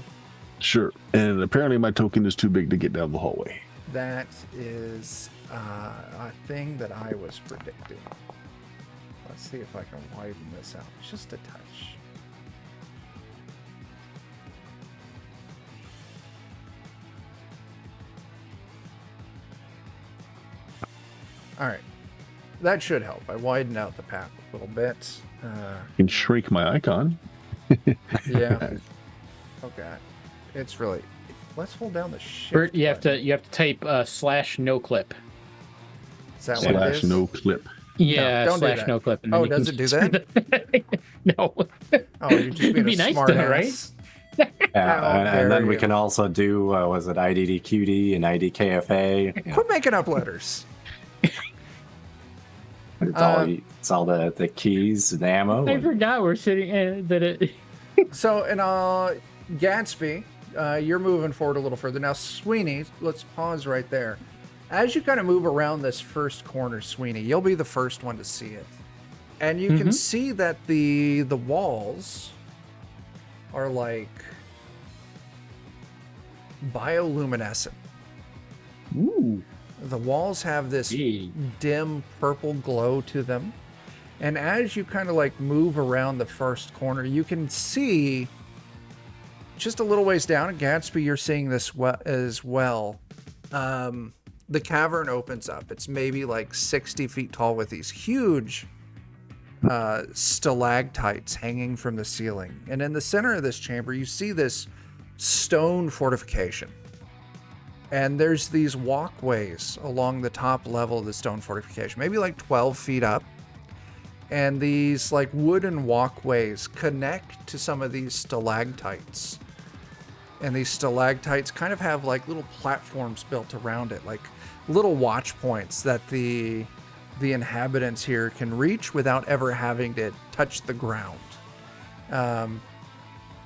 Sure. And apparently my token is too big to get down the hallway. That is a thing that I was predicting. Let's see if I can widen this out just a touch. All right. That should help. I widened out the path a little bit. You can shrink my icon. Yeah. Okay. It's really. Let's hold down the shift. Bert, you have button. to type / no clip. Is that what it Slash is? no clip. Yeah, don't do / that. no clip. And Oh, then you does can it do that? No. Oh, you're just being It'd be a nice smart though, right? ass. Yeah, How and dare then we you. can also do, was it IDDQD and IDKFA? Quit making up letters. It's all the keys and ammo. I and- forgot we're sitting that it. So, and Gadsby, you're moving forward a little further. Now, Sweeney, let's pause right there. As you kind of move around this first corner, Sweeney, you'll be the first one to see it. And you can see that the walls are like bioluminescent. Ooh. The walls have this dim purple glow to them. And as you kind of like move around the first corner, you can see just a little ways down at Gadsby, you're seeing this as well. The cavern opens up. It's maybe like 60 feet tall with these huge stalactites hanging from the ceiling. And in the center of this chamber, you see this stone fortification. And there's these walkways along the top level of the stone fortification, maybe like 12 feet up. And these like wooden walkways connect to some of these stalactites. And these stalactites kind of have like little platforms built around it, like little watch points that the inhabitants here can reach without ever having to touch the ground.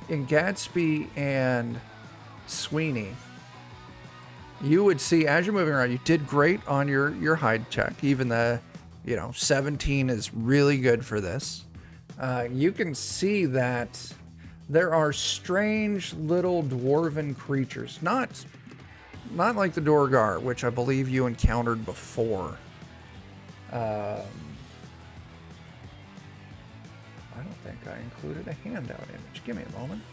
In Gadsby and Sweeney, you would see as you're moving around, you did great on your hide check. Even the 17 is really good for this. You can see that there are strange little dwarven creatures, not like the Dorgar, which I believe you encountered before. I don't think I included a handout image. Give me a moment.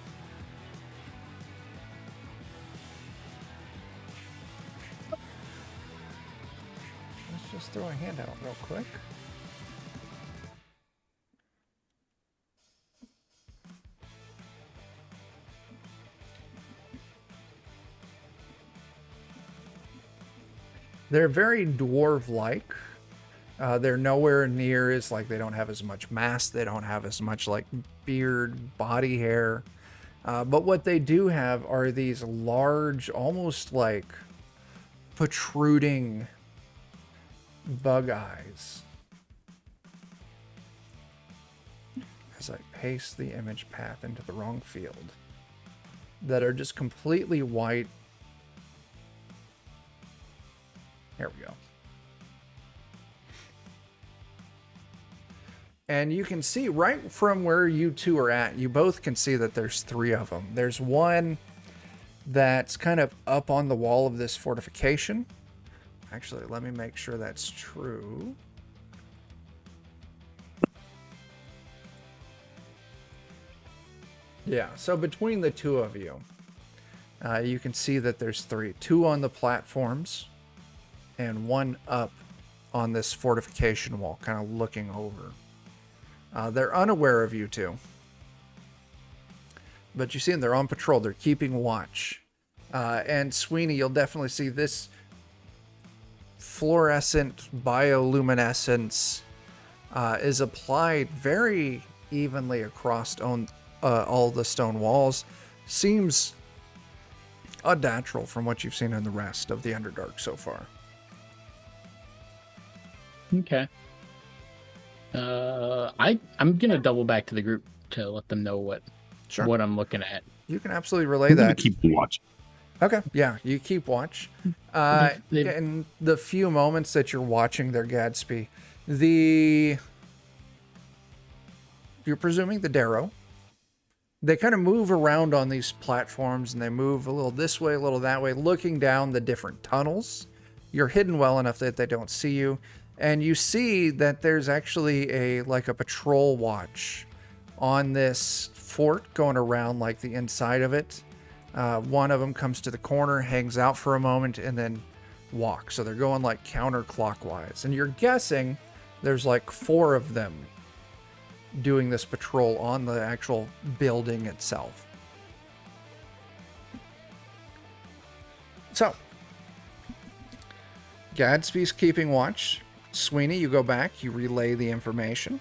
Let's just throw a handout real quick. They're very dwarf-like. They're nowhere near as like they don't have as much mass. They don't have as much like beard, body hair. But what they do have are these large, almost like protruding bug eyes. as I paste the image path into the wrong field, that are just completely white. Here we go. And you can see right from where you two are at, you both can see that there's 3 of them. There's one that's kind of up on the wall of this fortification. Actually, let me make sure that's true. Yeah, so between the 2 of you, you can see that there's 3. 2 on the platforms and 1 up on this fortification wall, kind of looking over. They're unaware of you 2. But you see them, they're on patrol. They're keeping watch. And Sweeney, you'll definitely see this fluorescent bioluminescence is applied very evenly across all the stone walls. Seems unnatural from what you've seen in the rest of the Underdark so far. Okay. I'm gonna double back to the group to let them know what I'm looking at. You can absolutely relay that. Keep watching. Okay, yeah, you keep watch. In the few moments that you're watching their Gadsby, you're presuming the Darrow, they kind of move around on these platforms, and they move a little this way, a little that way, looking down the different tunnels. You're hidden well enough that they don't see you, and you see that there's actually a patrol watch on this fort going around like the inside of it. One of them comes to the corner, hangs out for a moment, and then walks. So they're going like counterclockwise. And you're guessing there's like 4 of them doing this patrol on the actual building itself. So, Gadsby's keeping watch. Sweeney, you go back, you relay the information.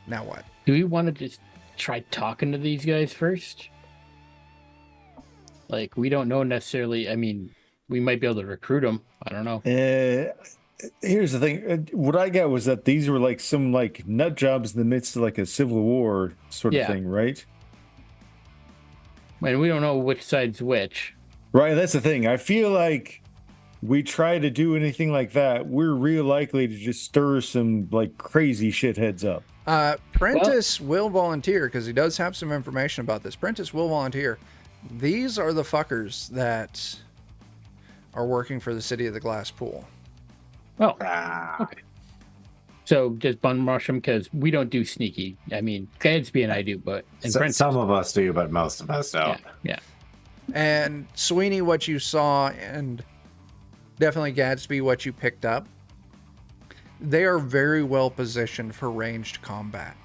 Now what? Do we want to just try talking to these guys first? Like, we don't know necessarily. I mean, we might be able to recruit them. I don't know. Here's the thing. What I got was that these were like some like nut jobs in the midst of like a civil war sort of thing, right? And we don't know which side's which. Right, that's the thing. I feel like we try to do anything like that, we're real likely to just stir some like crazy shitheads up. Prentice will volunteer because he does have some information about this. Prentice will volunteer. These are the fuckers that are working for the City of the Glass Pool. Oh, okay. So just bun rush them because we don't do sneaky. I mean, Gadsby and I do, but some of us do, but most of us don't. Yeah. And Sweeney, what you saw, and definitely Gadsby, what you picked up, they are very well positioned for ranged combat.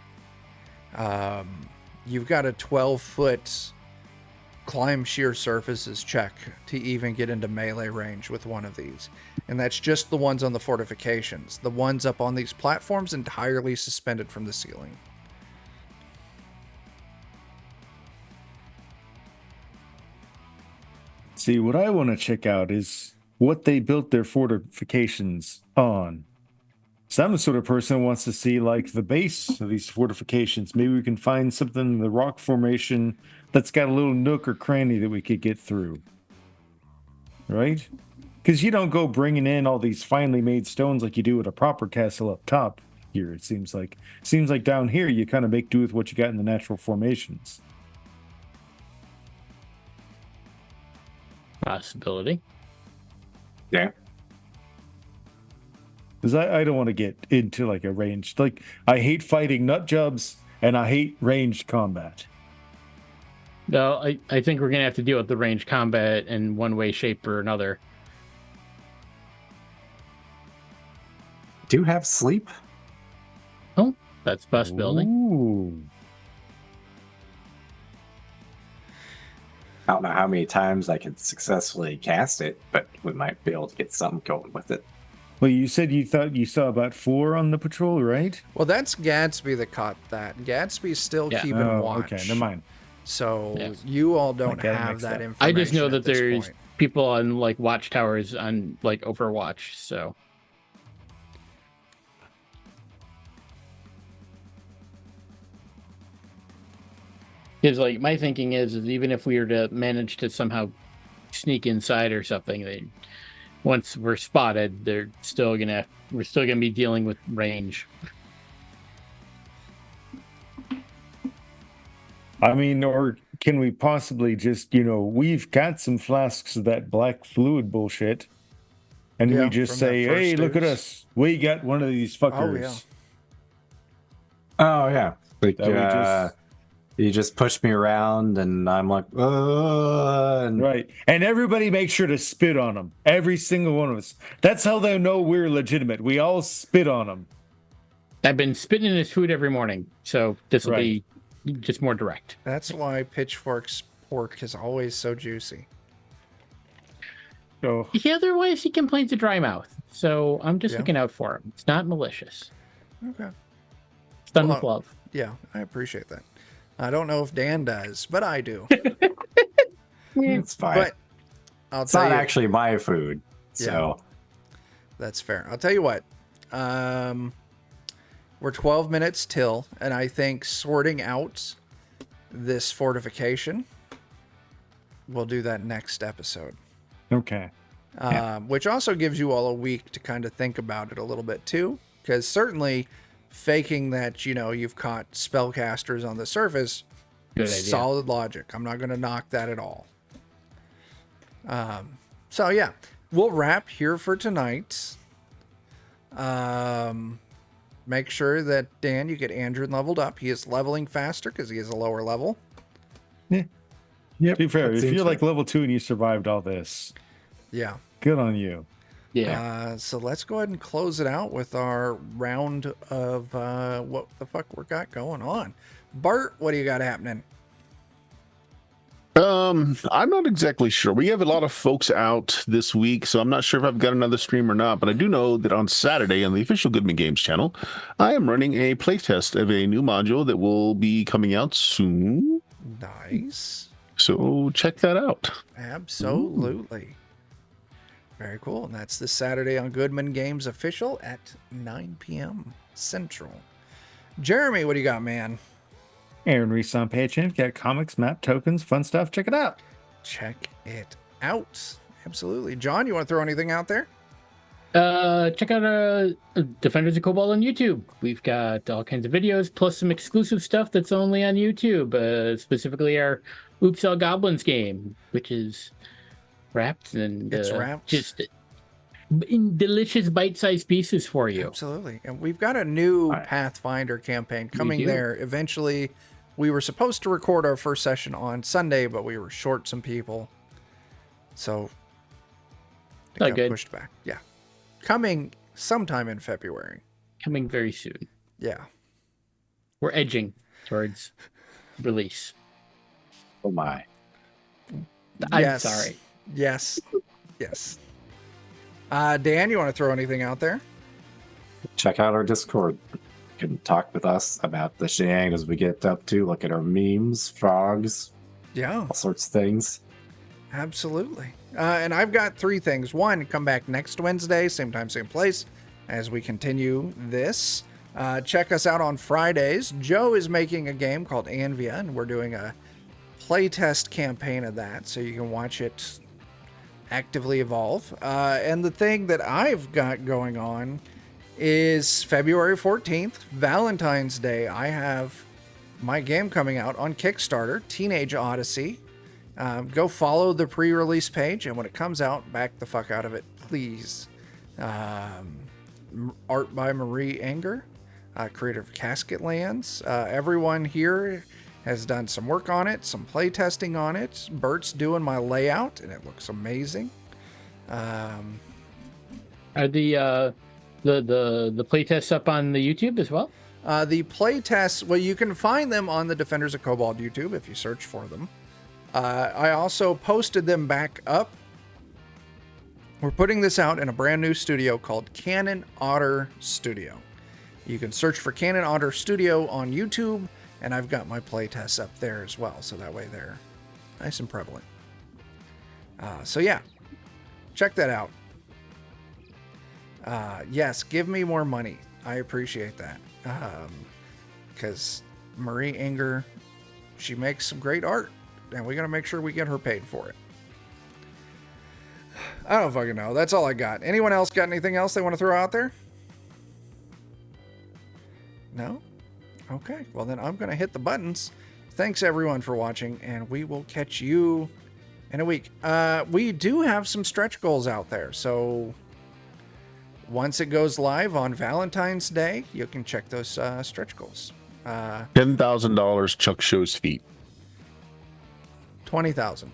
You've got a 12-foot climb sheer surfaces check to even get into melee range with one of these. And that's just the ones on the fortifications. The ones up on these platforms entirely suspended from the ceiling. See, what I want to check out is what they built their fortifications on. So I'm the sort of person who wants to see like the base of these fortifications. Maybe we can find something in the rock formation that's got a little nook or cranny that we could get through. Right? Because you don't go bringing in all these finely made stones like you do at a proper castle up top here, it seems like. Seems like down here you kind of make do with what you got in the natural formations. Possibility. Yeah. Because I don't want to get into like a ranged, like I hate fighting nut jobs and I hate ranged combat. No, I think we're gonna have to deal with the ranged combat in one way, shape, or another. Do you have sleep? Oh, that's a possibility. Ooh. I don't know how many times I could successfully cast it, but we might be able to get something going with it. Well, you said you thought you saw about 4 on the patrol, right? Well, that's Gadsby that caught that. Gadsby's still keeping watch. Okay, never mind. So you all don't have that information. I just know that at this there's point. people on like watchtowers on like Overwatch, so. Because like my thinking is even if we were to manage to somehow sneak inside or something, once we're spotted, we're still gonna be dealing with range. I mean, or can we possibly just, we've got some flasks of that black fluid bullshit, and Yeah, we just from that say, first hey, look at ooze. us. We got one of these fuckers. yeah. Oh yeah, like That we just you just push me around, and I'm like, and right, and everybody make sure to spit on them. Every single one of us. That's how they know we're legitimate. We all spit on them. I've been spitting in his food every morning, so this will Right. be just more direct. That's why Pitchfork's pork is always so juicy. So Otherwise, he complains of dry mouth, so I'm just Yeah. looking out for him. It's not malicious. Okay. It's done Well, with love. Yeah, I appreciate that. I don't know if Dan does, but I do. it's fine. But I'll it's tell not you, actually my food, so that's fair. I'll tell you what. We're 12 minutes till, and I think sorting out this fortification, we'll do that next episode. okay. Which also gives you all a week to kind of think about it a little bit too, because certainly faking that you've caught spellcasters on the surface, Good idea. solid logic. I'm not going to knock that at all. So yeah, we'll wrap here for tonight. Make sure that Dan, you get Andrew leveled up. He is leveling faster because he is a lower level. Yep. To be fair, if you're like level 2 and you survived all this, Yeah. good on you. Yeah. So let's go ahead and close it out with our round of what the fuck we got going on. Bart, what do you got happening? I'm not exactly sure. We have a lot of folks out this week, so I'm not sure if I've got another stream or not, but I do know that on Saturday on the official Goodman Games channel, I am running a playtest of a new module that will be coming out soon. Nice. So check that out. Absolutely. Very cool. And that's this Saturday on Goodman Games official at 9 p.m. Central. Jeremy, what do you got, man? Aaron Reese on Patreon. Got comics, map, tokens, fun stuff. Check it out. Check it out. Absolutely. John, you want to throw anything out there? Check out Defenders of Cobalt on YouTube. We've got all kinds of videos plus some exclusive stuff that's only on YouTube. Specifically our Oops All Goblins game, which is wrapped and It's wrapped. just in delicious bite-sized pieces for you. Absolutely. And we've got a new Pathfinder campaign coming do. there eventually. We were supposed to record our first session on Sunday, but we were short some people. So it All got good. pushed back. Yeah. Coming sometime in February. Coming very soon. Yeah. We're edging towards release. oh my. I'm Yes. sorry. Yes. Yes. Dan, you want to throw anything out there? Check out our Discord. You can talk with us about the shenanigans we get up to. Look at our memes, frogs, Yeah. all sorts of things. Absolutely. And I've got 3 things. 1, come back next Wednesday, same time, same place, as we continue this. Check us out on Fridays. Joe is making a game called Anvia, and we're doing a playtest campaign of that, so you can watch it actively evolve. And the thing that I've got going on is February 14th, Valentine's Day. I have my game coming out on Kickstarter, Teenage Odyssey. Go follow the pre-release page, and when it comes out, back the fuck out of it, please. Art by Marie Enger, creator of Casket Lands. Everyone here has done some work on it, some play testing on it. Bert's doing my layout, and it looks amazing. Are the playtests up on the YouTube as well? The play tests, well, you can find them on the Defenders of Cobalt YouTube if you search for them. I also posted them back up. We're putting this out in a brand new studio called Cannon Otter Studio. You can search for Cannon Otter Studio on YouTube, and I've got my playtests up there as well, so that way they're nice and prevalent. So yeah, check that out. Yes, give me more money. I appreciate that. Because Marie Enger she makes some great art, and we got to make sure we get her paid for it. I don't fucking know. That's all I got. Anyone else got anything else they want to throw out there? No? Okay. Well, then I'm going to hit the buttons. Thanks, everyone, for watching, and we will catch you in a week. We do have some stretch goals out there, so once it goes live on Valentine's Day, you can check those stretch goals. $10,000 Chuck shows feet. 20,000.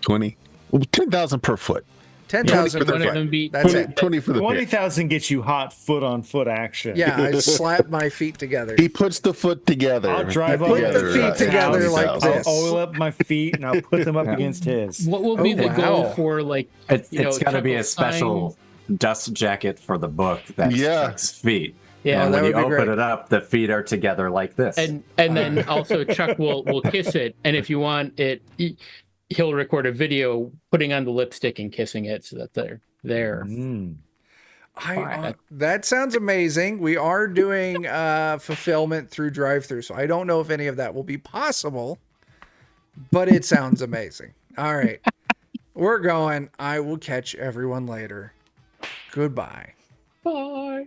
10,000 per foot. 10,000 per One of them foot. be That's 20, it. 20 for the pit. 20,000 gets you hot foot on foot action. Yeah, I slap my feet together. He puts the foot together. I'll drive Put up the to feet his together house, like I'll this. oil up my feet and I'll put them up against his. What will be the wow. goal for like? It's you know, got to be a Chuckle's special dust jacket for the book that's Yeah. Chuck's feet. Yeah, and that when you would be open great. it up, the feet are together like this. And then also Chuck will kiss it, and if you want it, he'll record a video putting on the lipstick and kissing it so that they're there. That sounds amazing. We are doing fulfillment through drive-through, so I don't know if any of that will be possible, but it sounds amazing. All right. We're going. I will catch everyone later. Goodbye. Bye.